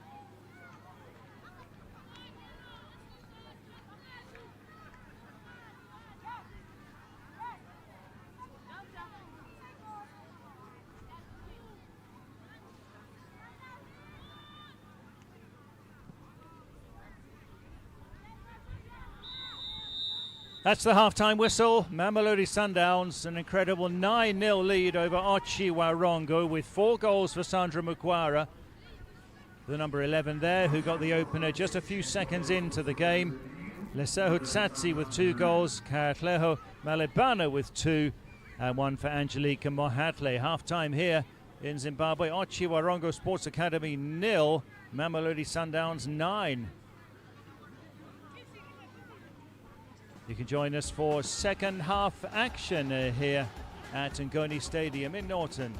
Speaker 1: That's the half-time whistle. Mamelodi Sundowns, an incredible 9-0 lead over Otjiwarongo with 4 goals for Sandra Mukwara, the number 11 there, who got the opener just a few seconds into the game. Leseho Tsatsi with 2 goals, Katleho Malebana with 2, and 1 for Angelica Mohatle. Half-time here in Zimbabwe. Otjiwarongo Sports Academy 0, Mamelodi Sundowns 9. You can join us for second half action here at Ngoni Stadium in Norton.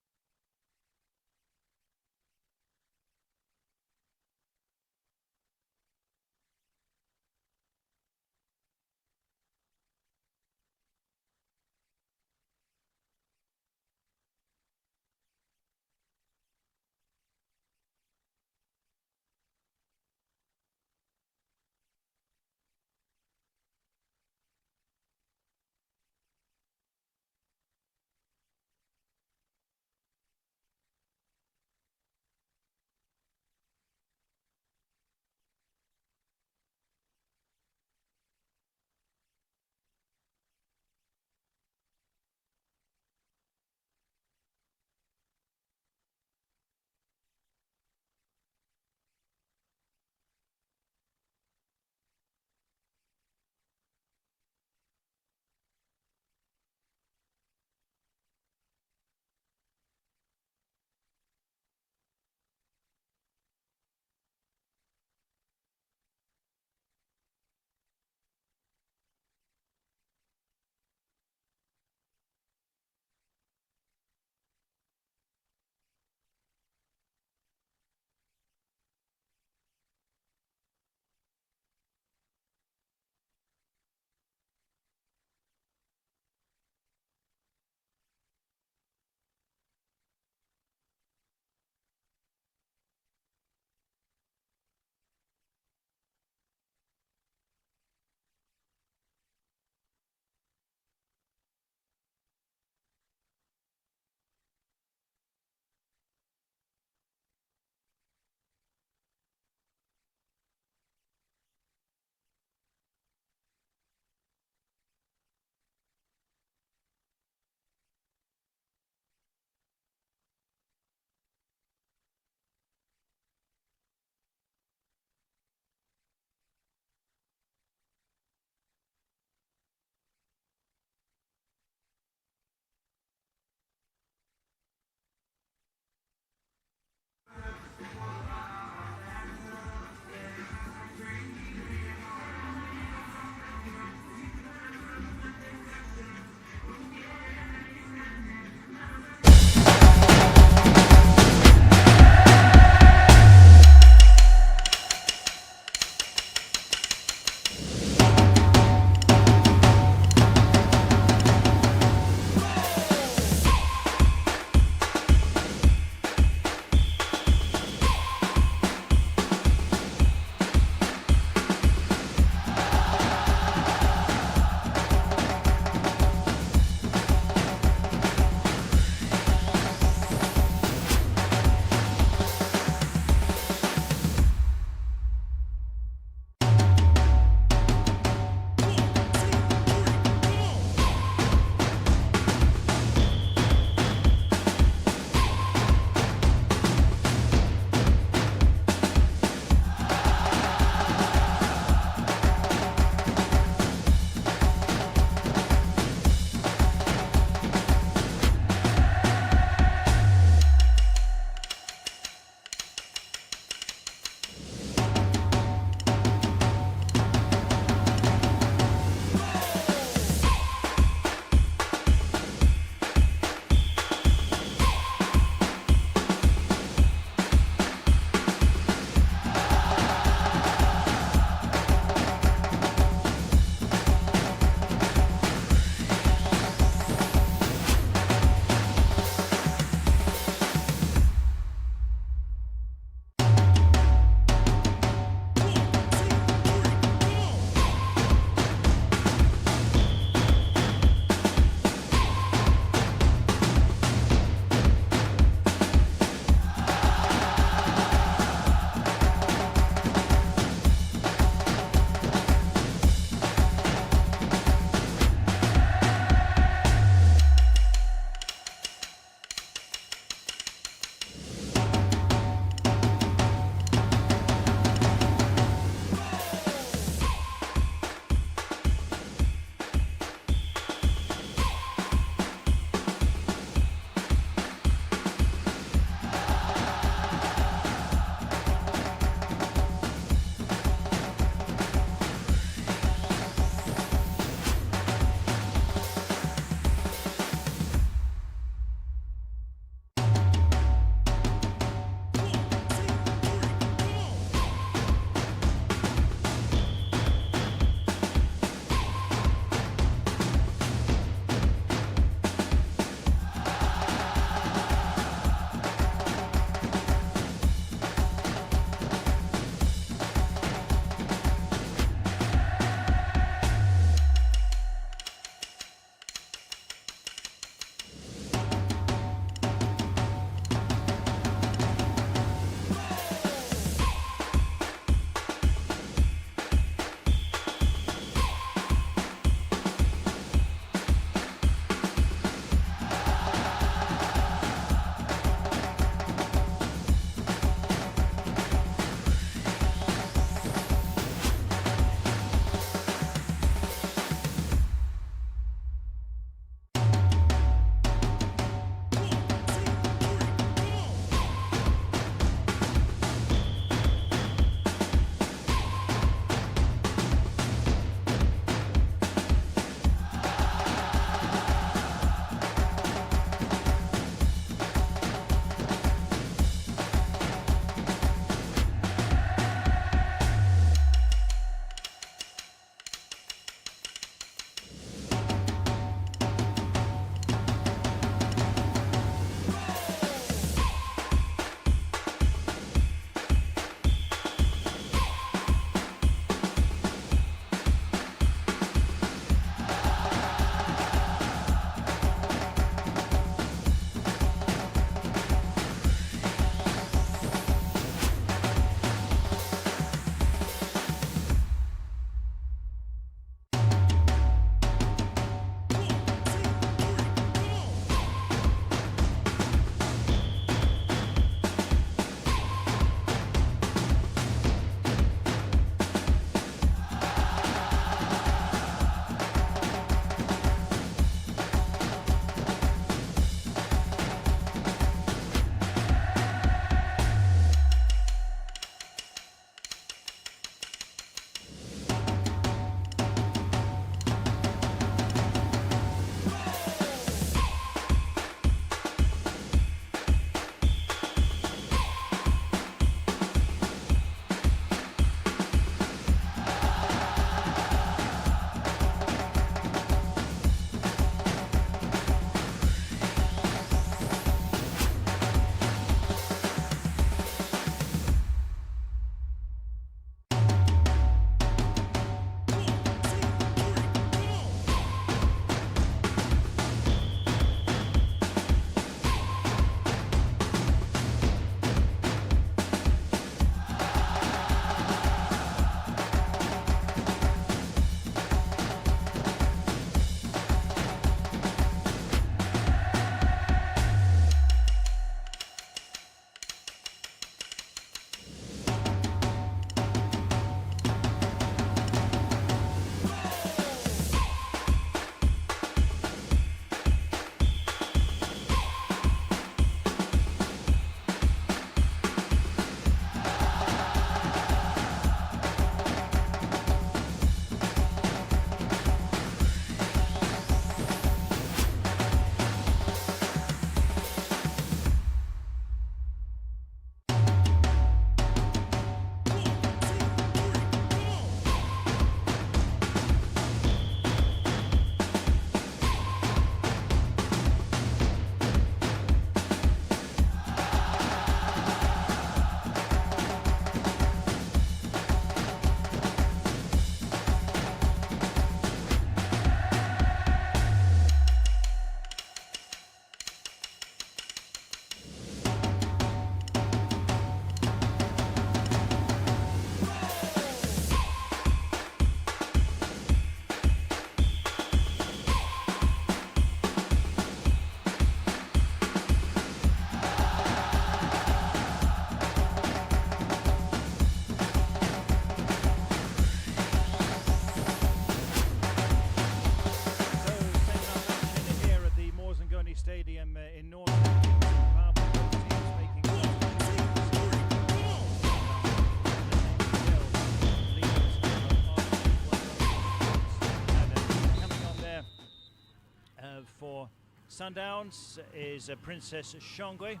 Speaker 1: Sundowns is Princess Shongwe,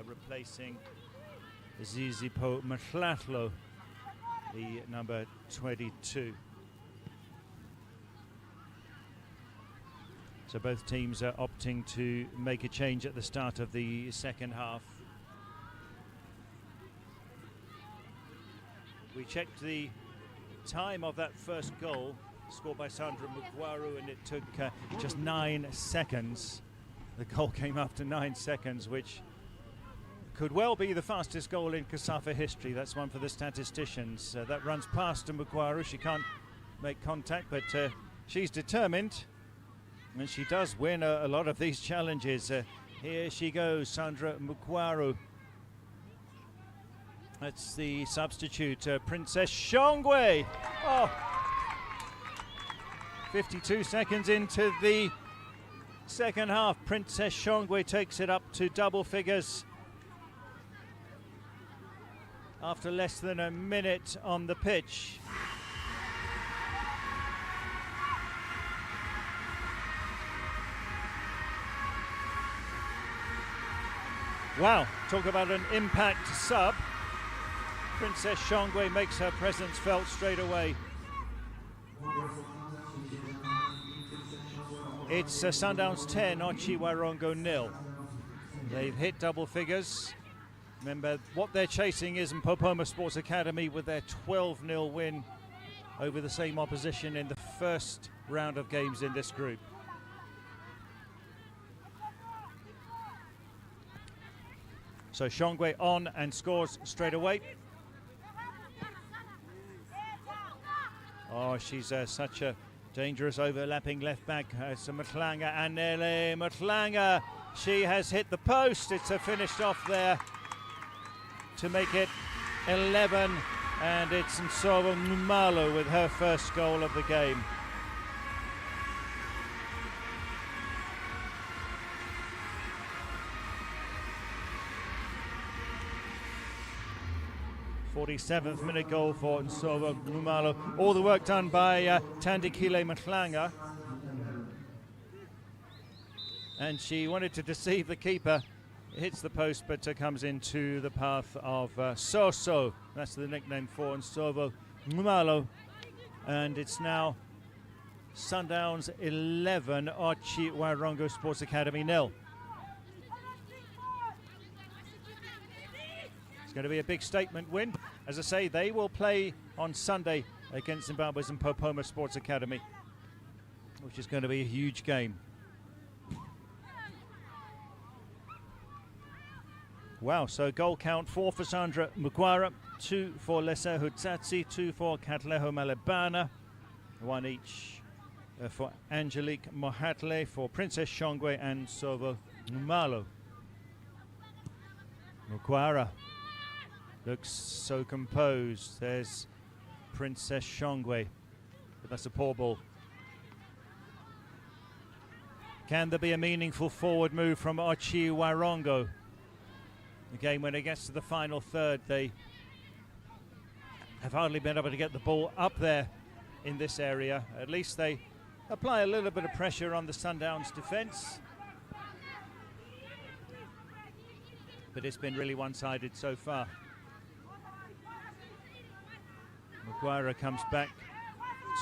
Speaker 1: replacing Zizipo Mhlatlo, the number 22. So both teams are opting to make a change at the start of the second half. We checked the time of that first goal, scored by Sandra Mugwaru, and it took just 9 seconds. The goal came after 9 seconds, which could well be the fastest goal in CAF history. That's one for the statisticians. That runs past Mugwaru. She can't make contact, but she's determined. And she does win a lot of these challenges. Here she goes, Sandra Mugwaru. That's the substitute, Princess Shongwe. Oh, 52 seconds into the second half. Princess Shongwe takes it up to double figures after less than a minute on the pitch. Wow, talk about an impact sub. Princess Shongwe makes her presence felt straight away. It's Sundowns 10, Otjiwarongo 0. They've hit double figures. Remember, what they're chasing is Mpopoma Sports Academy with their 12-0 win over the same opposition in the first round of games in this group. So Shongwe on and scores straight away. Oh, she's such a dangerous overlapping left back. It's Mhlanga, Anele Mhlanga. She has hit the post. It's finished off there to make it 11. And it's Nsovo Ngumalo with her first goal of the game. 47th minute goal for Nsovo Ngumalo. All the work done by Tandikile Mhlanga. And she wanted to deceive the keeper. It hits the post, but comes into the path of Soso. That's the nickname for Nsovo Ngumalo. And it's now Sundowns 11, Otjiwarongo Sports Academy 0. It's going to be a big statement win. As I say, they will play on Sunday against Zimbabwe's Mpopoma Sports Academy, which is going to be a huge game. Wow, so goal count: 4 for Sandra Mugwaru, 2 for Lesa Hutsatsi, 2 for Katleho Malebana, 1 each for Angelique Mohatle, for Princess Shongwe and Nsovo Ngumalo. Mugwaru looks so composed. There's Princess Shongwe, but that's a poor ball. Can there be a meaningful forward move from Otjiwarongo? Again, when it gets to the final third, they have hardly been able to get the ball up there in this area. At least they apply a little bit of pressure on the Sundowns defence. But it's been really one-sided so far. Mugwaru comes back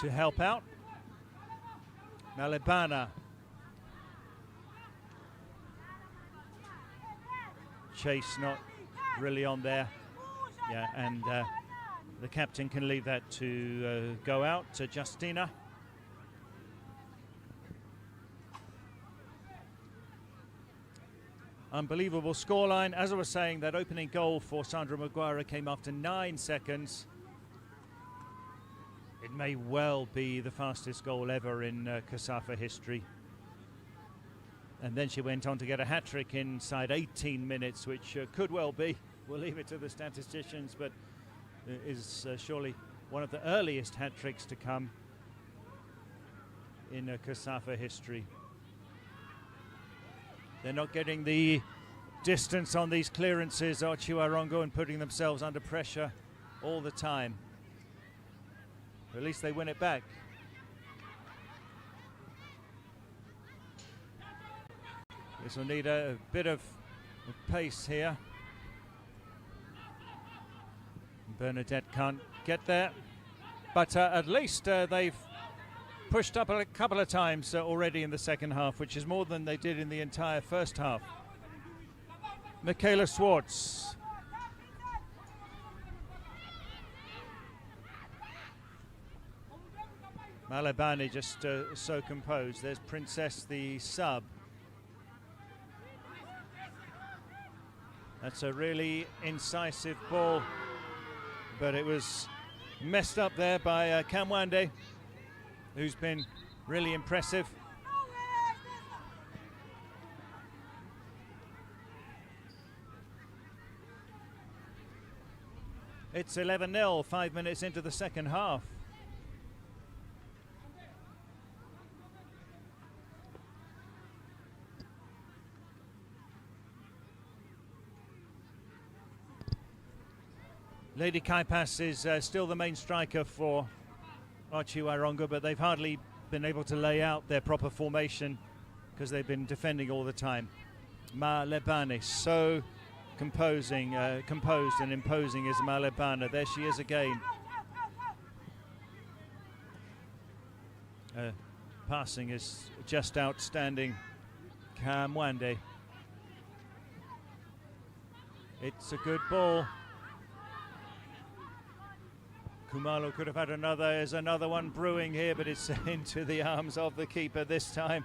Speaker 1: to help out. Malebana. Chase not really on there. Yeah, and the captain can leave that to go out to Justina. Unbelievable scoreline. As I was saying, that opening goal for Sandra Mugwaru came after 9 seconds. It may well be the fastest goal ever in CAF history. And then she went on to get a hat-trick inside 18 minutes, which could well be. We'll leave it to the statisticians, but is surely one of the earliest hat-tricks to come in CAF history. They're not getting the distance on these clearances, Otjiwarongo, and putting themselves under pressure all the time. At least they win it back. This will need a bit of pace here. Bernadette can't get there, but at least they've pushed up a couple of times already in the second half, which is more than they did in the entire first half. Michaela Swartz. Malebane just so composed. There's Princess, the sub. That's a really incisive ball, but it was messed up there by Kamwande, who's been really impressive. It's 11-0, 5 minutes into the second half. Lady Kaipas is still the main striker for Otjiwarongo, but they've hardly been able to lay out their proper formation because they've been defending all the time. Malebane, so composed and imposing is Malebane. There she is again. Passing is just outstanding. Kamwande. It's a good ball. Kumalo could have had another. There's another one brewing here, but it's into the arms of the keeper this time.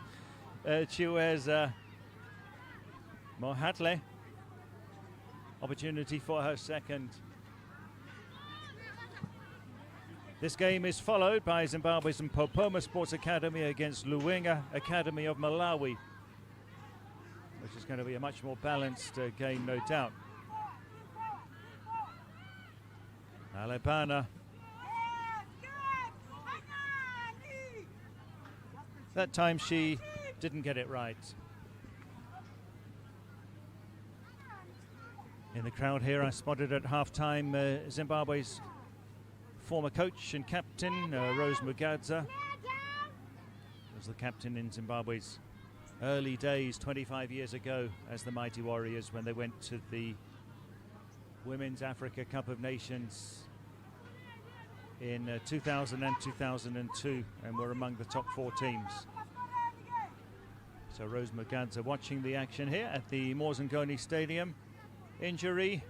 Speaker 1: Chiweza Mohatle. Opportunity for her second. This game is followed by Zimbabwe's Mpopoma Sports Academy against Luwenga Academy of Malawi, which is going to be a much more balanced game, no doubt. Alabana. That time she didn't get it right. In the crowd here, I spotted at half-time Zimbabwe's former coach and captain, Rose Mugadza. Was the captain in Zimbabwe's early days, 25 years ago, as the Mighty Warriors, when they went to the Women's Africa Cup of Nations in 2000 and 2002, and were among the top 4 teams. So Rose Mugadza watching the action here at the Morzengoni Stadium. Injury.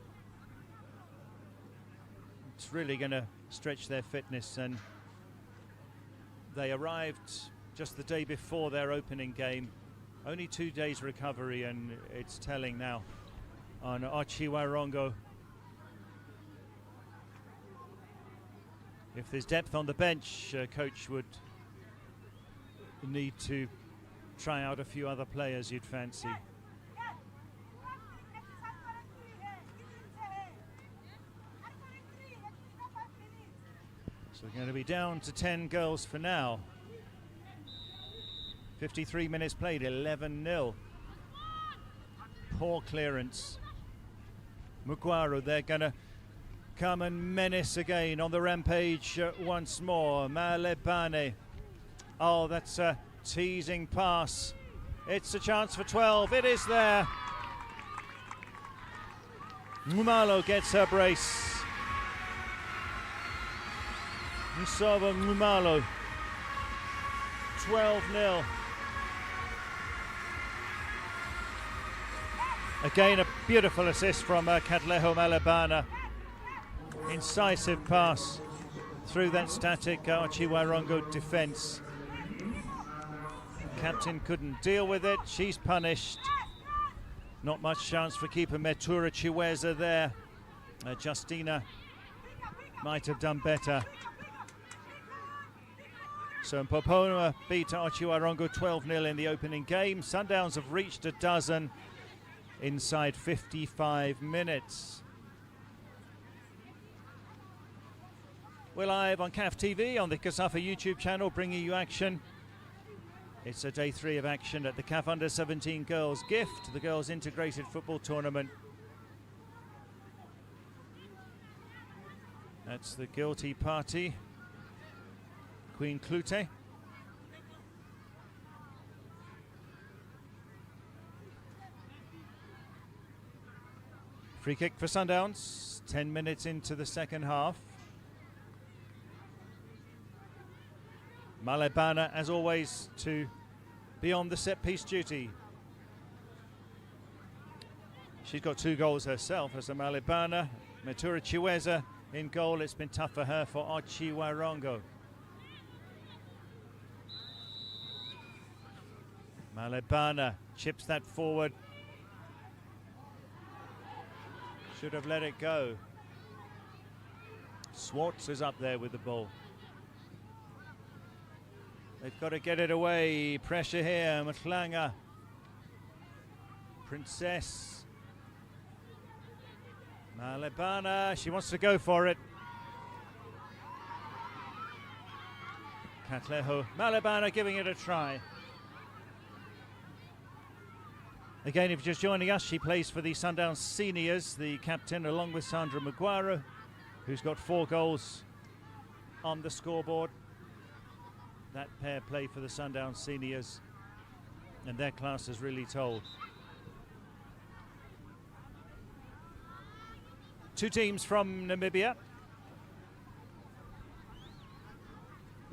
Speaker 1: It's really going to stretch their fitness, and they arrived just the day before their opening game. Only 2 days recovery, and it's telling now on Otjiwarongo. If there's depth on the bench, coach would need to try out a few other players you'd fancy. So we're going to be down to 10 goals for now. 53 minutes played, 11-0. Poor clearance. Mugwaro, they're going to come and menace again on the rampage once more. Malebane. Oh, that's a teasing pass. It's a chance for 12. It is there. Ngumalo gets her brace. Musaba Ngumalo. 12-0. Again, a beautiful assist from Katleho Malebana. Incisive pass through that static Otjiwarongo defence. Captain couldn't deal with it. She's punished. Not much chance for keeper Metura Chiweza there. Justina might have done better. So Mpopoma beat Otjiwarongo 12-0 in the opening game. Sundowns have reached a dozen inside 55 minutes. We're live on CAF TV on the Kasafa YouTube channel, bringing you action. It's a day 3 of action at the CAF Under-17 Girls Gift, the Girls Integrated Football Tournament. That's the guilty party, Queen Klute. Free kick for Sundowns, 10 minutes into the second half. Malebana, as always, to be on the set-piece duty. She's got 2 goals herself as a Malebana. Matura Chiweza in goal. It's been tough for her for Otjiwarongo. Malebana chips that forward. Should have let it go. Swartz is up there with the ball. They've got to get it away. Pressure here. Mhlanga. Princess. Malebana. She wants to go for it. Katleho. Malebana giving it a try. Again, if you're just joining us, she plays for the Sundowns seniors, the captain, along with Sandra Muguara, who's got 4 goals on the scoreboard. That pair play for the Sundowns seniors, and their class has really told. 2 teams from Namibia.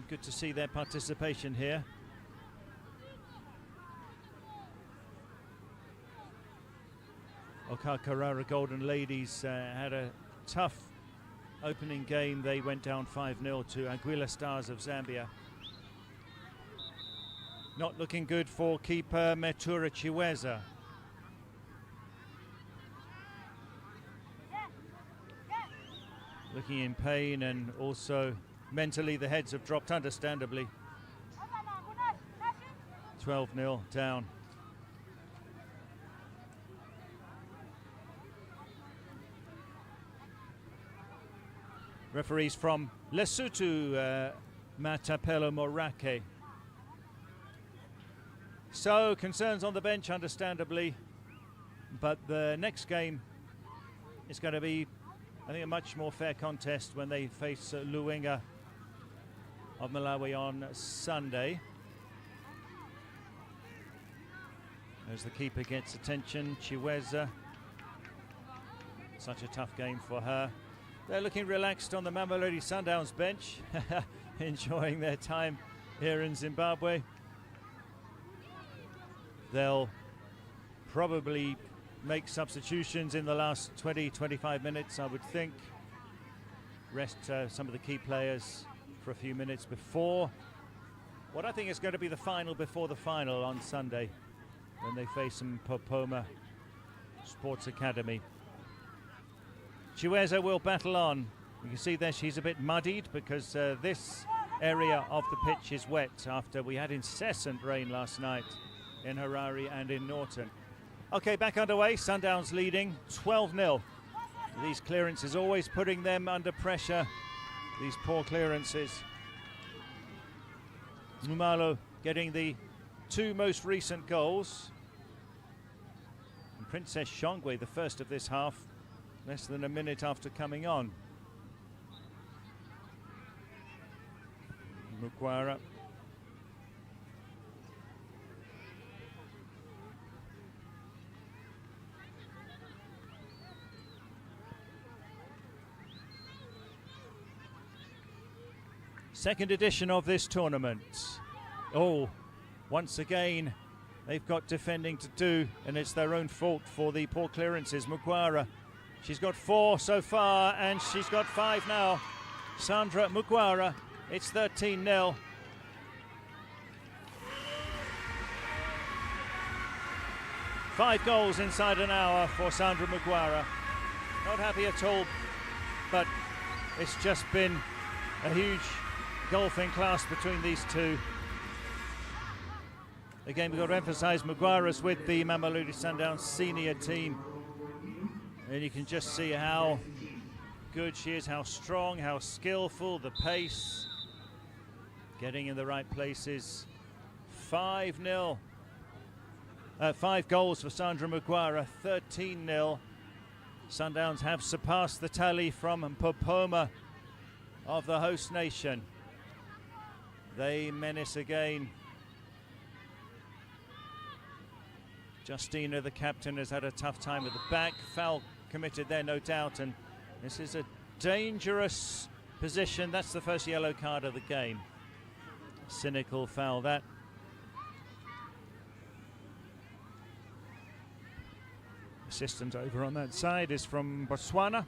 Speaker 1: Good to see their participation here. Okakarara Golden Ladies had a tough opening game. They went down 5-0 to Aguila Stars of Zambia. Not looking good for keeper Matura Chiweza. Looking in pain, and also mentally the heads have dropped, understandably. 12-0 down. Referees from Lesotho, Matapelo Morake. So concerns on the bench, understandably, but the next game is going to be, I think, a much more fair contest when they face Luenga of Malawi on Sunday. As the keeper gets attention, Chiweza. Such a tough game for her. They're looking relaxed on the Mamelodi Sundowns bench, enjoying their time here in Zimbabwe. They'll probably make substitutions in the last 20-25 minutes, I would think. Rest some of the key players for a few minutes before what I think is going to be the final before the final on Sunday, when they face Mpopoma Sports Academy. Chiweza will battle on. You can see there she's a bit muddied because this area of the pitch is wet after we had incessant rain last night in Harare and in Norton. Okay, back underway. Sundowns leading 12-0. These clearances always putting them under pressure. These poor clearances. Numalo getting the 2 most recent goals. And Princess Shongwe, the first of this half, less than a minute after coming on. Mukwara. Second edition of this tournament. Oh, once again, they've got defending to do, and it's their own fault for the poor clearances. Mukwara. She's got 4 so far, and she's got 5 now. Sandra Mukwara, it's 13-0. Five goals inside an hour for Sandra Mukwara. Not happy at all, but it's just been a huge golfing class between these two. Again, we've got to emphasize Mukwara's with the Mamelodi Sundowns senior team. And you can just see how good she is, how strong, how skillful, the pace, getting in the right places. 5-0. 5 goals for Sandra Mukwara, 13-0. Sundowns have surpassed the tally from Mpopoma of the host nation. They menace again. Justina, the captain, has had a tough time at the back. Foul committed there, no doubt, and this is a dangerous position. That's the first yellow card of the game. Cynical foul, that. Assistant over on that side is from Botswana.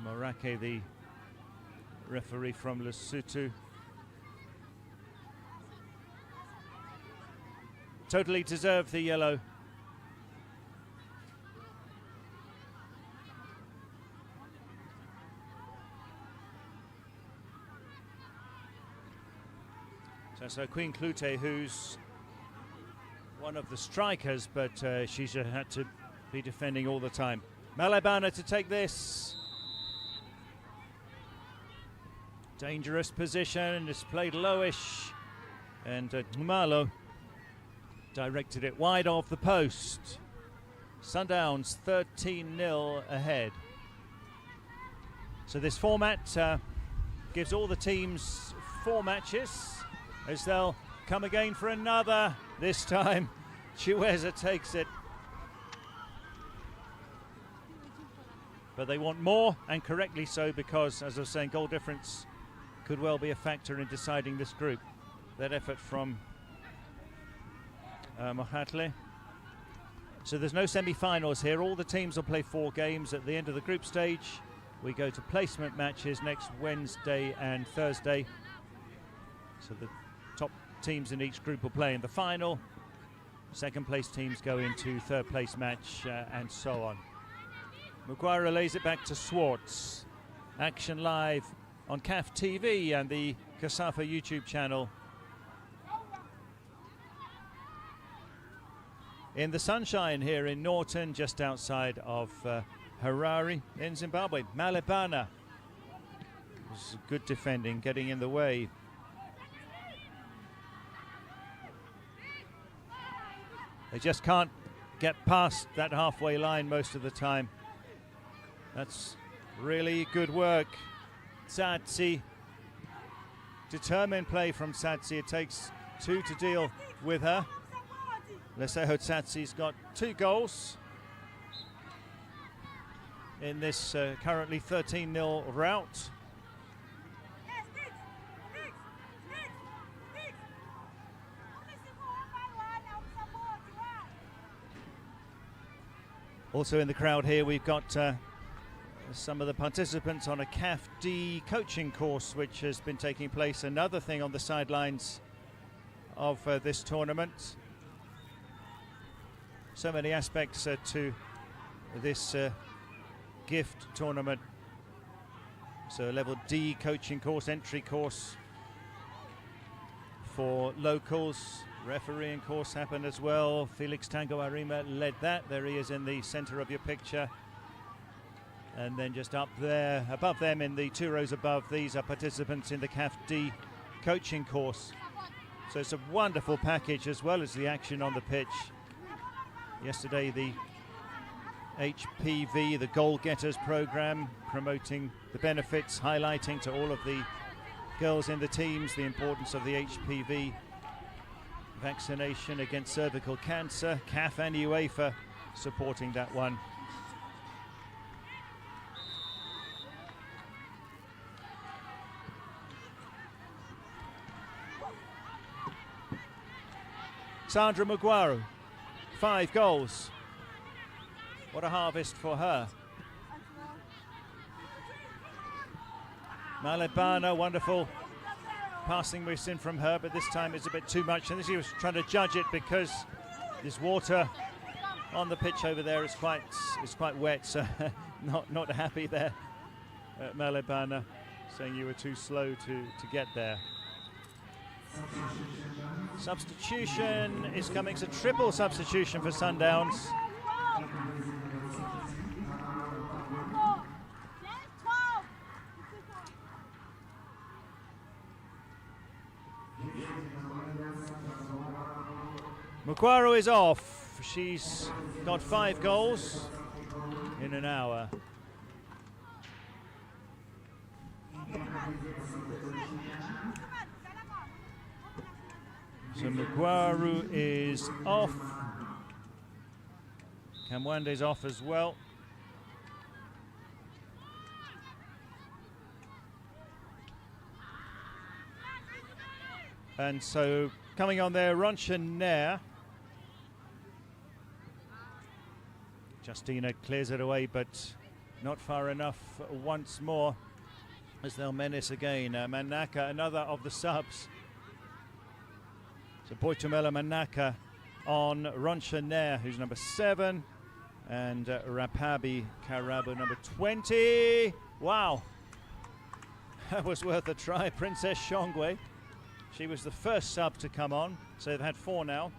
Speaker 1: Morake, the referee from Lesotho. Totally deserved the yellow. So Queen Klute, who's one of the strikers, but she's had to be defending all the time. Malebana to take this. Dangerous position, it's played lowish, and Ngumalo directed it wide off the post. Sundowns 13-0 ahead. So this format gives all the teams 4 matches, as they'll come again for another. This time Chiweza takes it, but they want more, and correctly so, because as I was saying, goal difference could well be a factor in deciding this group. That effort from Mohatle. So there's no semi-finals here. All the teams will play 4 games at the end of the group stage. We go to placement matches next Wednesday and Thursday. So the top teams in each group will play in the final. Second place teams go into third place match, and so on. Maguire lays it back to Swartz. Action live on CAF TV and the Kasafa YouTube channel. In the sunshine here in Norton, just outside of Harare in Zimbabwe. Malebana was good defending, getting in the way. They just can't get past that halfway line most of the time. That's really good work. Tsatsi, determined play from Tsatsi. It takes 2 to deal with her. Leseho Tsatsi's got 2 goals in this currently 13-0 rout. Also in the crowd here, we've got some of the participants on a CAF D coaching course, which has been taking place. Another thing on the sidelines of this tournament. So many aspects to this gift tournament. So a level D coaching course, entry course for locals. Refereeing course happened as well. Felix Tango Arima led that. There he is in the center of your picture. And then just up there, above them in the 2 rows above, these are participants in the CAF D coaching course. So it's a wonderful package, as well as the action on the pitch. Yesterday the HPV, the Goal Getters program, promoting the benefits, highlighting to all of the girls in the teams the importance of the HPV vaccination against cervical cancer. CAF and UEFA supporting that one. Sandra Maguire, 5 goals. What a harvest for her. Malebana, wonderful passing moves in from her, but this time it's a bit too much, and she was trying to judge it because this water on the pitch over there is quite wet, so not happy there. Malebana saying you were too slow to get there. Substitution is coming. It's a triple substitution for Sundowns. Mukwaro is off. She's got 5 goals in an hour. So Mugwaru is off. Kamwande's off as well. And so coming on there, Ronchenair. Justina clears it away, but not far enough once more as they'll menace again. Manaka, another of the subs. So Boitumelo Manaka on Ronchenair, who's number 7, and Rapabi Karabu, number 20. Wow, that was worth a try. Princess Shongwe, she was the first sub to come on, so they've had 4 now.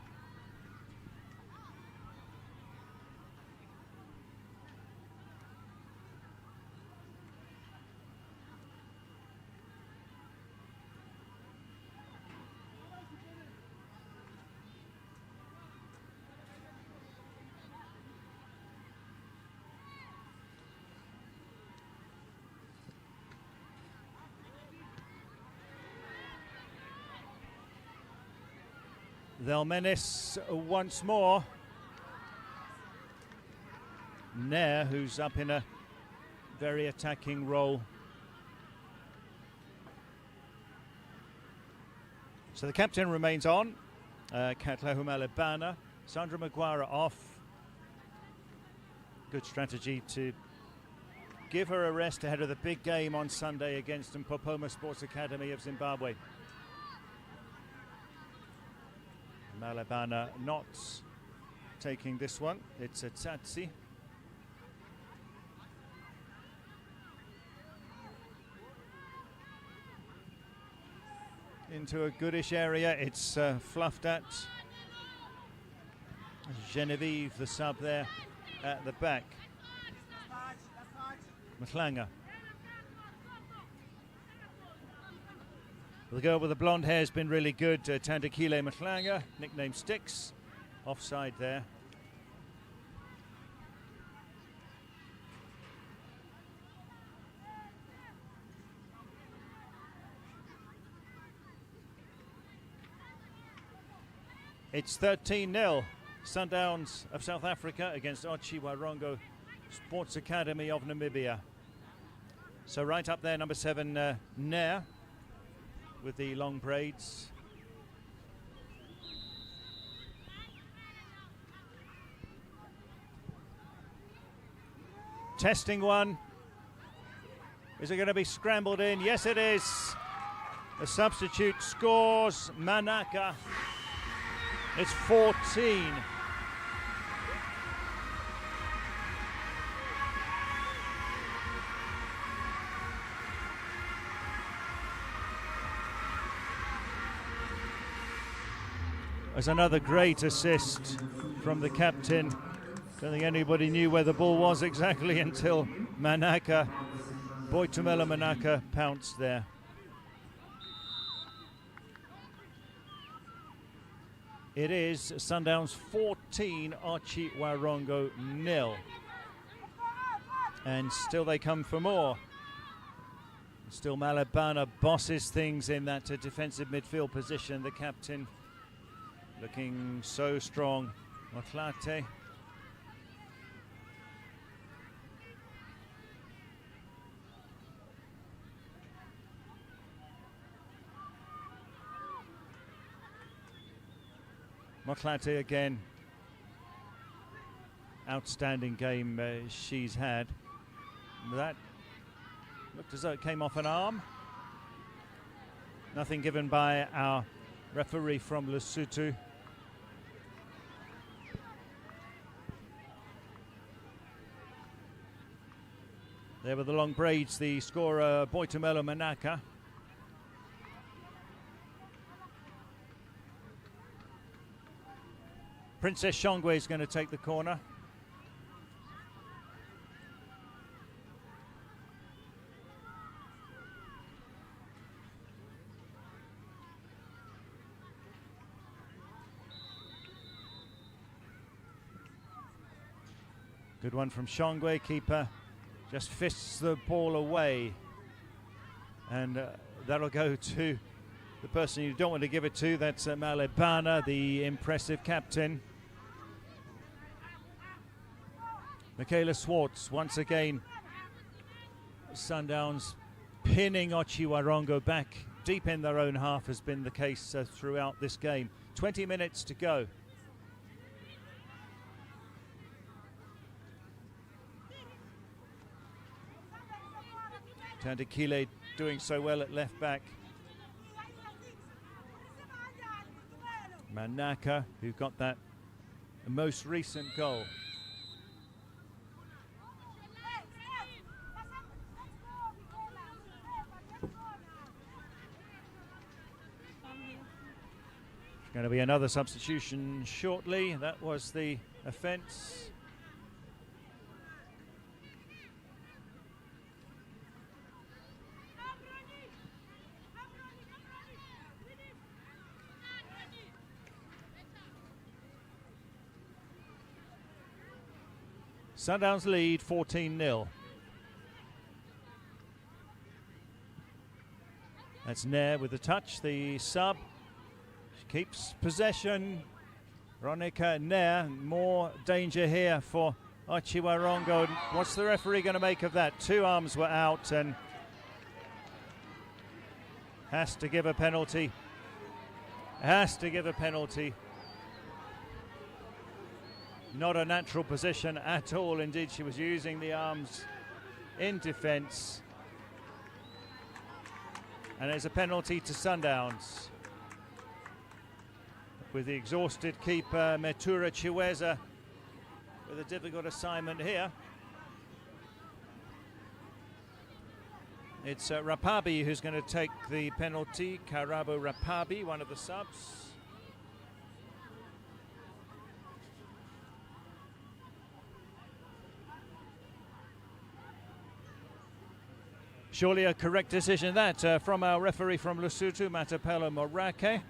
Speaker 1: They'll menace once more. Nair, who's up in a very attacking role. So the captain remains on. Katlahu Malebana. Sandra Maguire off. Good strategy to give her a rest ahead of the big game on Sunday against Mpopoma Sports Academy of Zimbabwe. Malebana not taking this one. It's a Tsatsi. Into a goodish area. It's fluffed at. Genevieve, the sub there at the back. Mhlanga. The girl with the blonde hair has been really good, Tandakile Mhlanga, nicknamed Sticks, offside there. It's 13-0, Sundowns of South Africa against Otjiwarongo Sports Academy of Namibia. So right up there, number 7, Nair, with the long braids. Testing one. Is it going to be scrambled in? Yes, it is. A substitute scores. Manaka. It's 14. There's another great assist from the captain. Don't think anybody knew where the ball was exactly until Manaka, Boitumelo Manaka, pounced there. It is Sundowns 14, Otjiwarongo 0. And still they come for more. Still Malebana bosses things in that defensive midfield position. The captain looking so strong. Motlate. Motlate again. Outstanding game she's had. That looked as though it came off an arm. Nothing given by our referee from Lesotho. There were the long braids, the scorer Boitumelo Manaka. Princess Shongwe is going to take the corner. Good one from Shongwe, keeper just fists the ball away, and that'll go to the person you don't want to give it to. That's Malebana, the impressive captain. Michaela Swartz once again. Sundowns pinning Otjiwarongo back deep in their own half has been the case throughout this game. 20 minutes to go. Tandikile doing so well at left back. Manaka, who got that most recent goal. Going to be another substitution shortly. That was the offence. Sundowns lead 14-0. That's Nair with the touch, the sub. She keeps possession. Ronica Nair, more danger here for Otjiwarongo. What's the referee going to make of that? Two arms were out and has to give a penalty. Has to give a penalty. Not a natural position at all. Indeed, she was using the arms in defence. And there's a penalty to Sundowns. With the exhausted keeper, Metura Chiweza, with a difficult assignment here. It's Rapabi who's going to take the penalty. Karabo Rapabi, one of the subs. Surely a correct decision that from our referee from Lesotho, Matapelo Morake.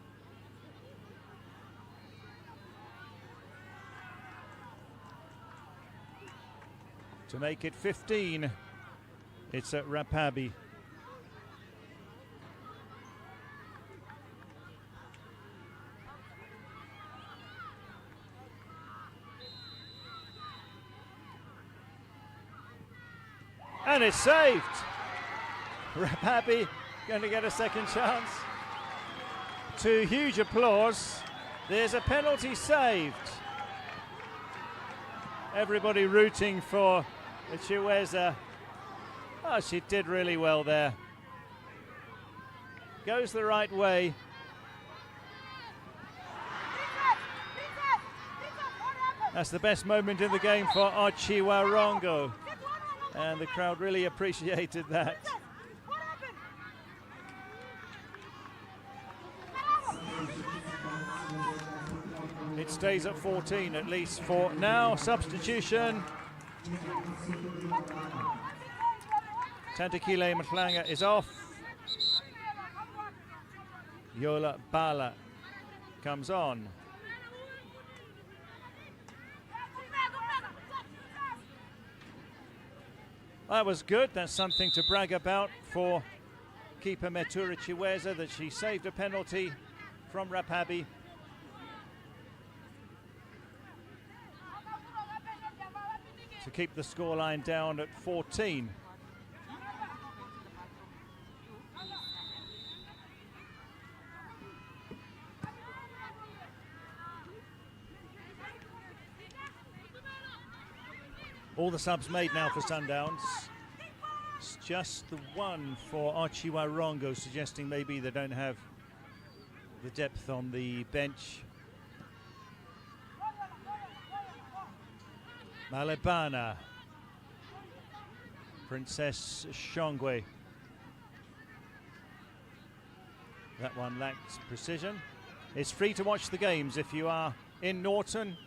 Speaker 1: To make it 15, it's at Rapabi. And it's saved. Rapabi going to get a second chance. To huge applause. There's a penalty saved. Everybody rooting for Chiweza. Oh, she did really well there. Goes the right way. That's the best moment in the game for Otjiwarongo. And the crowd really appreciated that. It stays at 14 at least for now. Substitution. Tandikile Mhlanga is off. Yola Bala comes on. That was good. That's something to brag about for keeper Metura Chiweza, that she saved a penalty from Rapabi. To keep the scoreline down at 14. All the subs made now for Sundowns. It's just the one for Otjiwarongo, suggesting maybe they don't have the depth on the bench. Malebana, Princess Shongwe. That one lacked precision. It's free to watch the games if you are in Norton,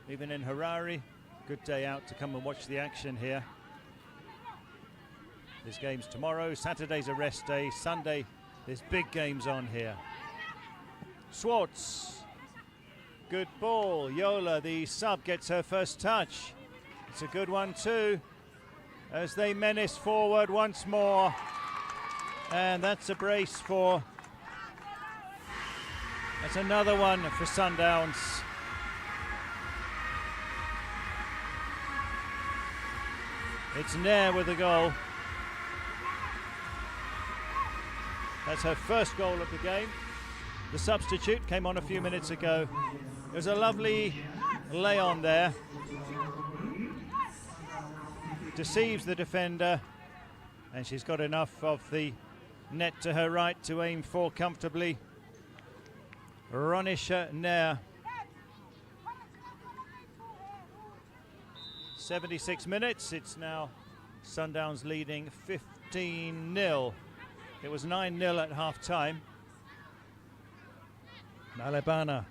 Speaker 1: even in Harare. Good day out to come and watch the action here. There's games tomorrow. Saturday's a rest day. Sunday, there's big games on here. Swartz. Good ball. Yola, the sub, gets her first touch. It's a good one too, as they menace forward once more. And that's a brace for... That's another one for Sundowns. It's Nair with the goal. That's her first goal of the game. The substitute came on a few minutes ago. It was a lovely lay-on there. Deceives the defender, and she's got enough of the net to her right to aim for comfortably. Ronisha Nair. 76 minutes, it's now Sundowns leading 15-0. It was 9-0 at half-time. Malebana.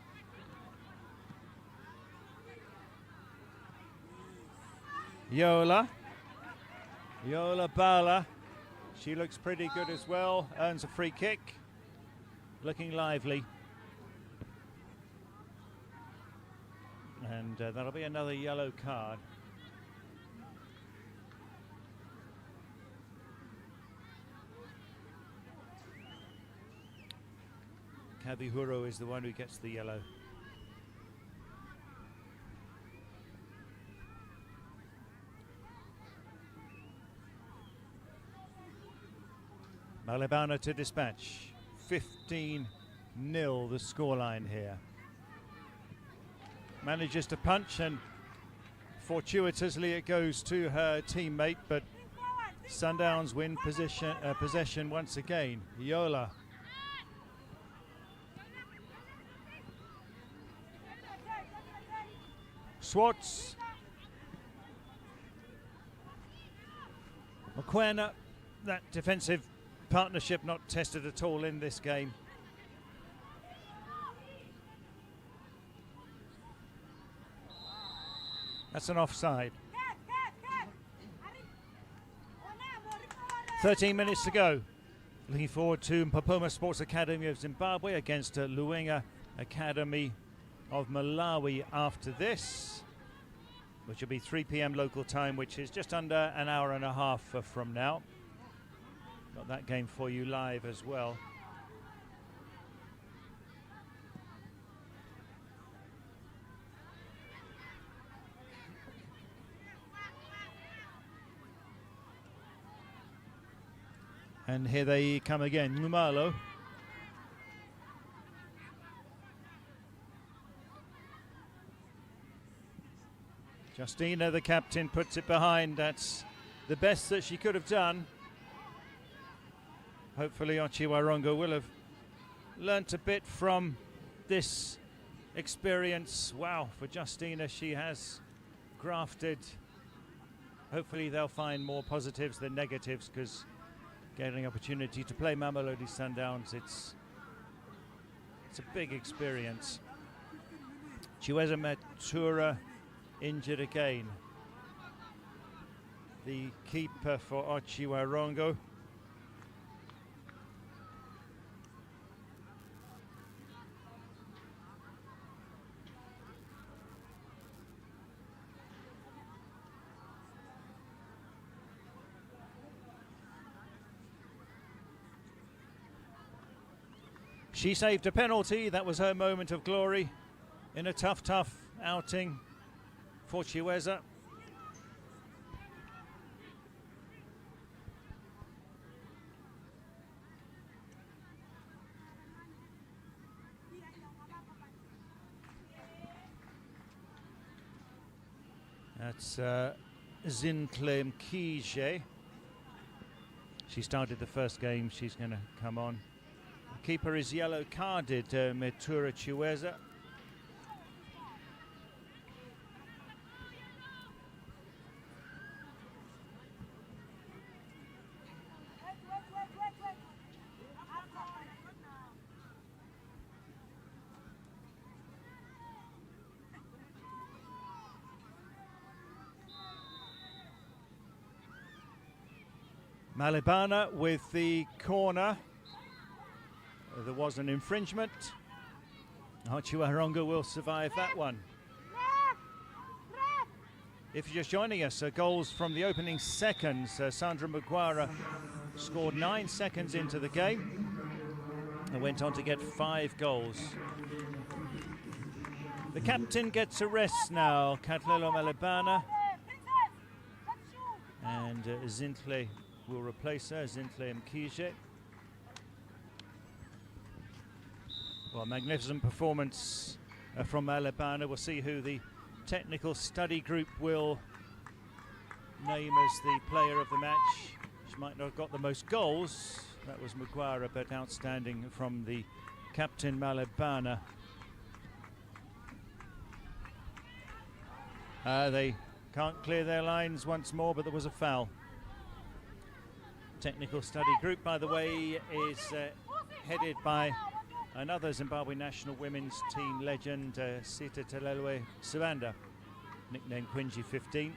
Speaker 1: Yola Bala. She looks pretty good as well, earns a free kick. Looking lively. And that'll be another yellow card. Kabihuro is the one who gets the yellow. Malebana to dispatch. 15-0 the scoreline here. Manages to punch, and fortuitously it goes to her teammate, but Sundowns win possession once again. Yola. Swartz. Mokoena. That defensive partnership not tested at all in this game. That's an offside. 13 minutes to go. Looking forward to Mpopoma Sports Academy of Zimbabwe against Luenga Academy of Malawi after this, which will be 3 p.m. local time, which is just under an hour and a half from now. Got that game for you live as well. And here they come again, Numalo. Justina, the captain, puts it behind. That's the best that she could have done. Hopefully Otjiwarongo will have learnt a bit from this experience. Wow, for Justina, she has grafted. Hopefully they'll find more positives than negatives, because getting an opportunity to play Mamelodi Sundowns, it's a big experience. Chiweza Matura injured again. The keeper for Otjiwarongo. She saved a penalty. That was her moment of glory in a tough outing for Chiweza. That's Zintle Mkije. She started the first game. She's going to come on. The keeper is yellow carded, Metura Chiweza. Malebana with the corner. There was an infringement. Otjiwarongo will survive that one. If you're just joining us, goals from the opening seconds. Sandra Maguire scored 9 seconds into the game and went on to get 5 goals. The captain gets a rest now, Katlelo Malebana. And Zintle will replace her, Zintle Mkije. Well, magnificent performance from Alabana. We'll see who the technical study group will name as the player of the match. She might not have got the most goals. That was Mugwara, but outstanding from the captain Malebana. They can't clear their lines once more, but there was a foul. Technical study group, by the way, is headed by another Zimbabwe national women's team legend, Sita Telelwe Suanda, nicknamed Quingy 15.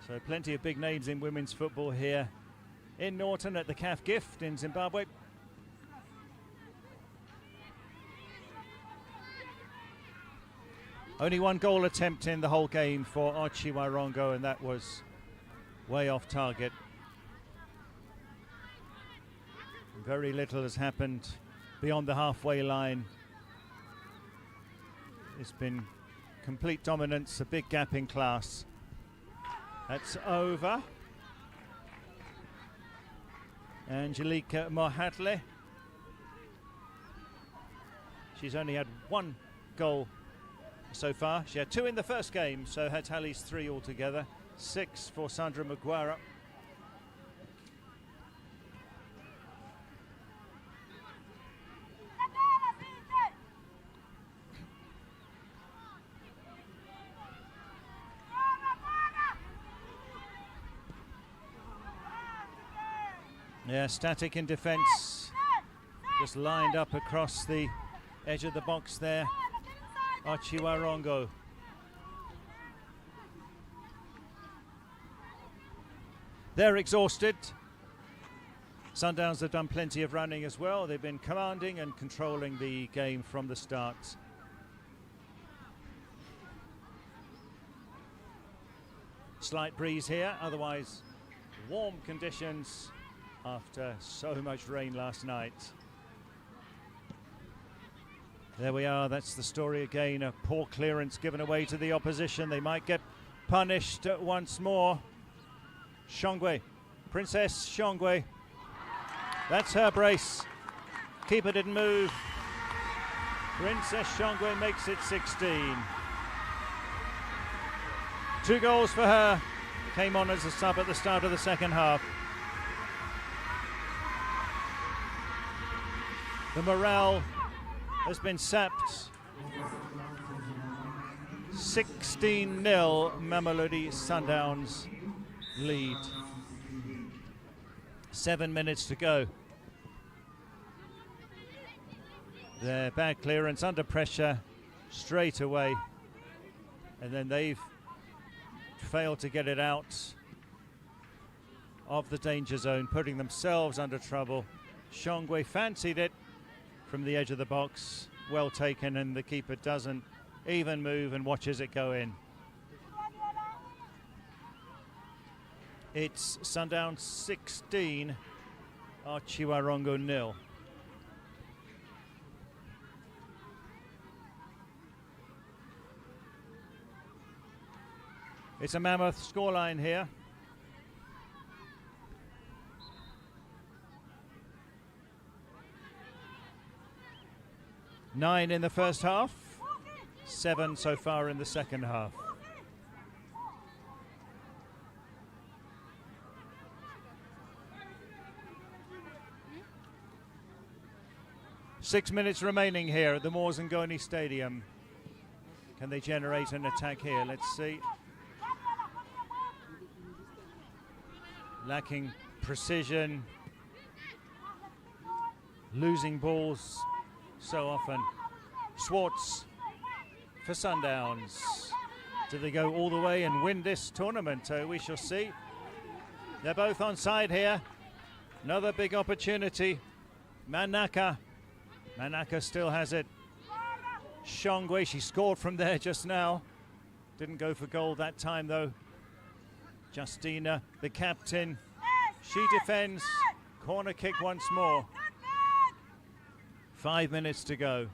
Speaker 1: So plenty of big names in women's football here in Norton at the CAF Gift in Zimbabwe. Only one goal attempt in the whole game for Otjiwarongo, and that was way off target. Very little has happened beyond the halfway line. It's been complete dominance, a big gap in class. That's over. Angelica Mohatle. She's only had one goal so far. She had 2 in the first game, so her tally's 3 altogether. 6 for Sandra Mugwara. Yeah, static in defence. Just lined up across the edge of the box there. Otjiwarongo. They're exhausted. Sundowns have done plenty of running as well. They've been commanding and controlling the game from the start. Slight breeze here, otherwise warm conditions after so much rain last night. There we are, that's the story again. A poor clearance given away to the opposition. They might get punished once more. Shongwe, Princess Shongwe. That's her brace. Keeper didn't move. Princess Shongwe makes it 16. 2 goals for her. Came on as a sub at the start of the second half. The morale has been sapped. 16-0 Mamelodi Sundowns lead. 7 minutes to go. Their bad clearance under pressure straight away, and then they've failed to get it out of the danger zone, putting themselves under trouble. Shongwe fancied it from the edge of the box, well taken, and the keeper doesn't even move and watches it go in. It's Sundowns 16, Otjiwarongo 0. It's a mammoth scoreline here. Nine in the first half, 7 so far in the second half. Six minutes remaining here at the Morzangoni Stadium. Can they generate an attack here? Let's see. Lacking precision, losing balls so often. Swartz for Sundowns. Do they go all the way and win this tournament? We shall see. They're both on side here. Another big opportunity. Manaka still has it. Shongwe, she scored from there just now. Didn't go for goal that time though. Justina, the captain, she defends. Corner kick once more. 5 minutes to go.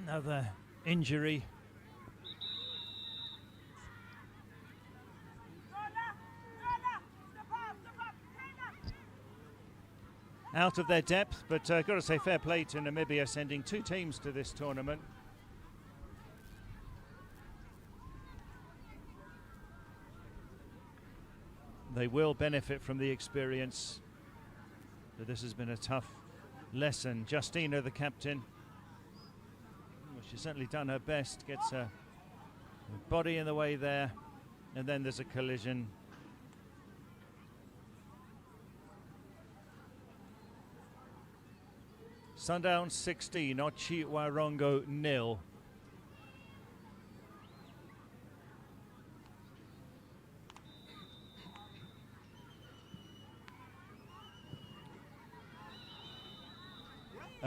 Speaker 1: Another injury. Out of their depth, but got to say fair play to Namibia, sending 2 teams to this tournament. They will benefit from the experience, but this has been a tough lesson. Justina, the captain, well, she's certainly done her best, gets her body in the way there, and then there's a collision. Sundowns 16, Otjiwarongo 0.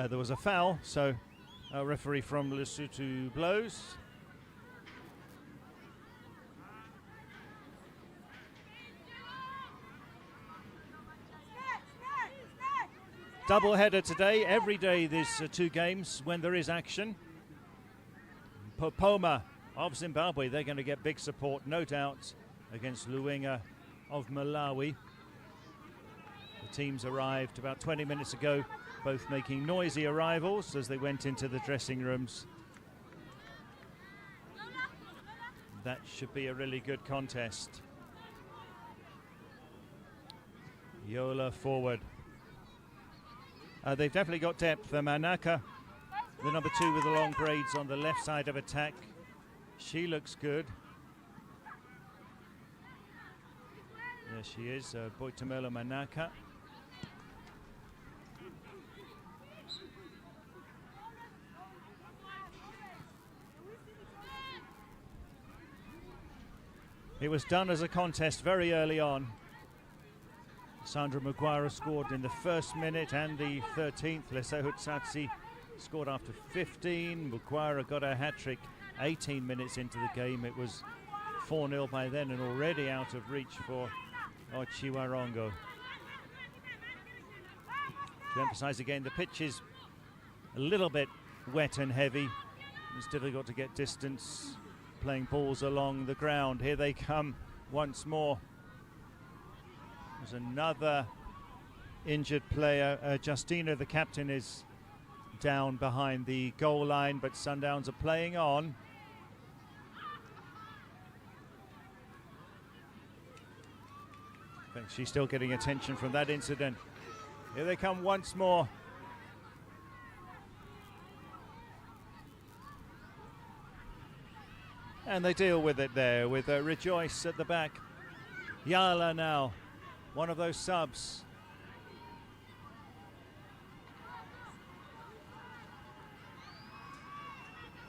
Speaker 1: There was a foul, so a referee from Lesotho blows. Double header today. Every day there's 2 games when there is action. Popoma of Zimbabwe, they're going to get big support, no doubt, against Luenga of Malawi. The teams arrived about 20 minutes ago, both making noisy arrivals as they went into the dressing rooms. That should be a really good contest. Yola forward. They've definitely got depth. Manaka, the number 2 with the long braids on the left side of attack. She looks good. There she is, Boitumelo Manaka. It was done as a contest very early on. Sandra Maguire scored in the 1st minute and the 13th. Lesotho Tsatsi scored after 15. Maguire got a hat-trick 18 minutes into the game. It was 4-0 by then and already out of reach for Otjiwarongo. To emphasize again, the pitch is a little bit wet and heavy. It's difficult to get distance playing balls along the ground. Here they come once more. There's another injured player. Justina, the captain, is down behind the goal line, but Sundowns are playing on. I think she's still getting attention from that incident. Here they come once more. And they deal with it there with Rejoice at the back. Yala now, one of those subs.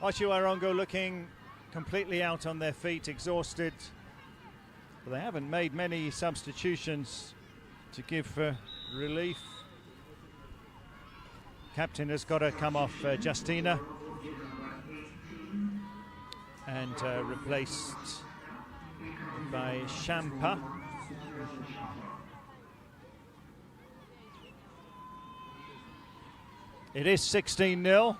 Speaker 1: Otjiwarongo looking completely out on their feet, exhausted. But they haven't made many substitutions to give relief. Captain has got to come off Justina. And replaced by Shampa. It is 16-0.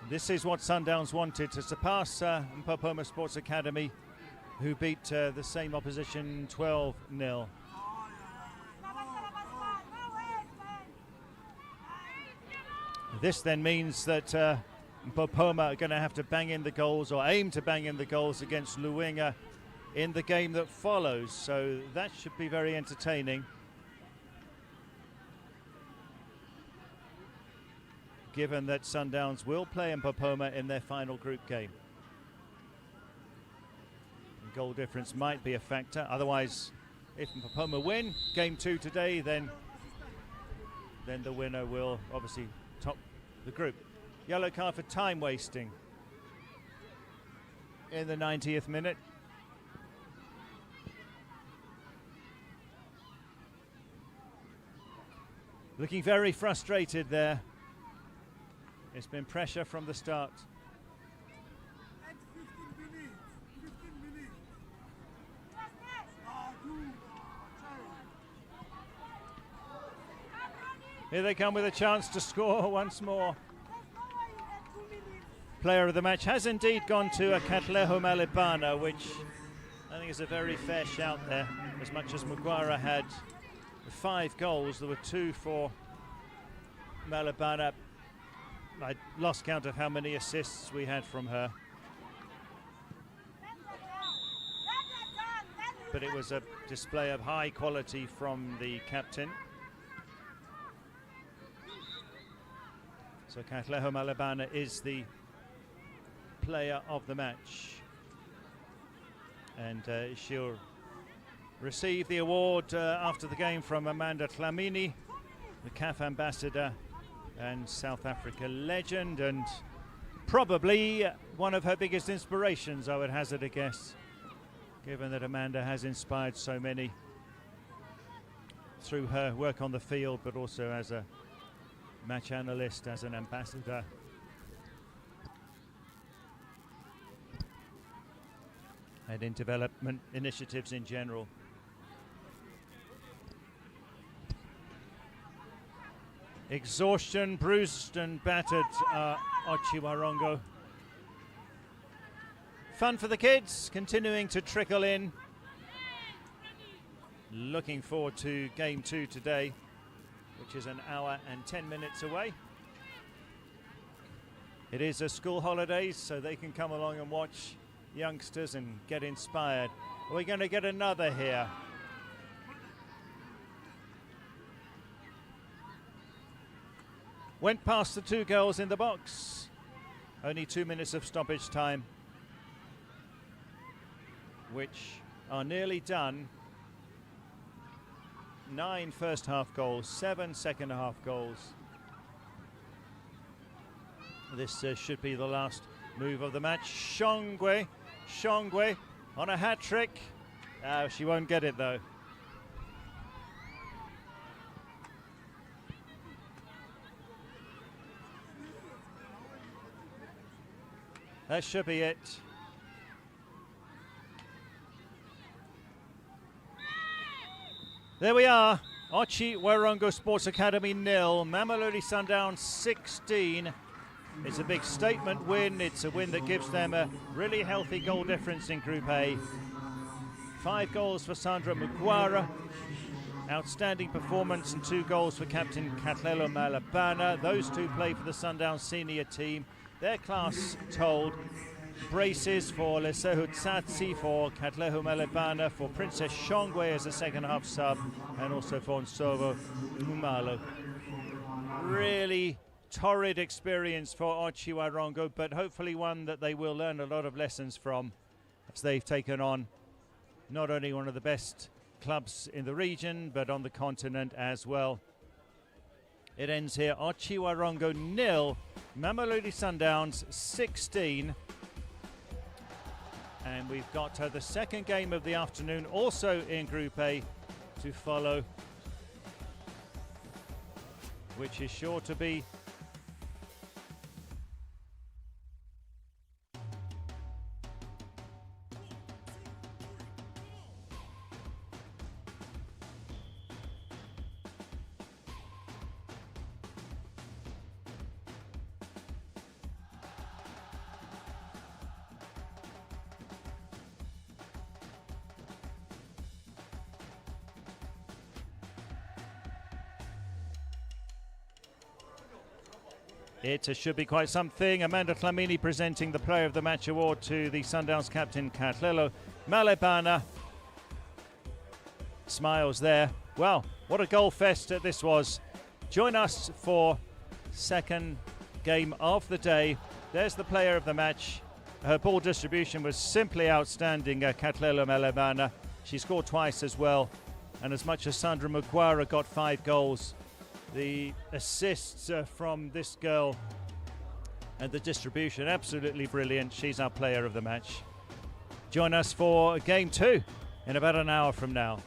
Speaker 1: This is what Sundowns wanted, to surpass Popoma Sports Academy, who beat the same opposition 12-0. This then means that Popoma are going to have to bang in the goals, or aim to bang in the goals, against Luenga in the game that follows. So that should be very entertaining, given that Sundowns will play in Popoma in their final group game. And goal difference might be a factor. Otherwise, if Popoma win game 2 today, then the winner will obviously top the group. Yellow card for time wasting in the 90th minute. Looking very frustrated there. It's been pressure from the start. Here they come with a chance to score once more. Player of the match has indeed gone to Katleho Malebana, which I think is a very fair shout there. As much as Mugwara had 5 goals, there were 2 for Malebana. I lost count of how many assists we had from her. But it was a display of high quality from the captain. So Katleho Malebana is the player of the match. And she'll receive the award after the game from Amanda Dlamini, the CAF ambassador and South Africa legend, and probably one of her biggest inspirations, I would hazard a guess, given that Amanda has inspired so many through her work on the field, but also as a match analyst, as an ambassador. And in development initiatives in general. Exhaustion, bruised and battered Otjiwarongo. Fun for the kids, continuing to trickle in. Looking forward to game 2 today, which is an hour and 10 minutes away. It is a school holidays, so they can come along and watch youngsters and get inspired. We're going to get another here. Went past the 2 girls in the box. Only 2 minutes of stoppage time, which are nearly done. 9 first half goals, 7 second half goals. This should be the last move of the match. Shongwe on a hat-trick. She won't get it though. That should be it. There we are. Otjiwarongo Sports Academy 0, Mamelodi Sundowns 16. It's a big statement win. It's a win that gives them a really healthy goal difference in Group A. 5 goals for Sandra Mugwara. Outstanding performance and 2 goals for captain Katleho Malebana. Those 2 play for the Sundowns senior team. Their class told. Braces for Lesehu Tsatsi, for Katleho Malebana, for Princess Shongwe as a second half sub, and also for Nsovo Umalo. Really torrid experience for Otjiwarongo, but hopefully one that they will learn a lot of lessons from, as they've taken on not only one of the best clubs in the region, but on the continent as well. It ends here, Otjiwarongo 0, Mamelodi Sundowns 16. And we've got the second game of the afternoon, also in Group A, to follow, which is sure to be It should be quite something. Amanda Dlamini presenting the Player of the Match award to the Sundowns captain Katleho Malebana. Smiles there. Well, what a goal fest this was. Join us for second game of the day. There's the Player of the Match. Her ball distribution was simply outstanding, Katleho Malebana. She scored twice as well. And as much as Sandra Mugwara got 5 goals, the assists from this girl and the distribution, absolutely brilliant. She's our Player of the Match. Join us for game 2 in about an hour from now.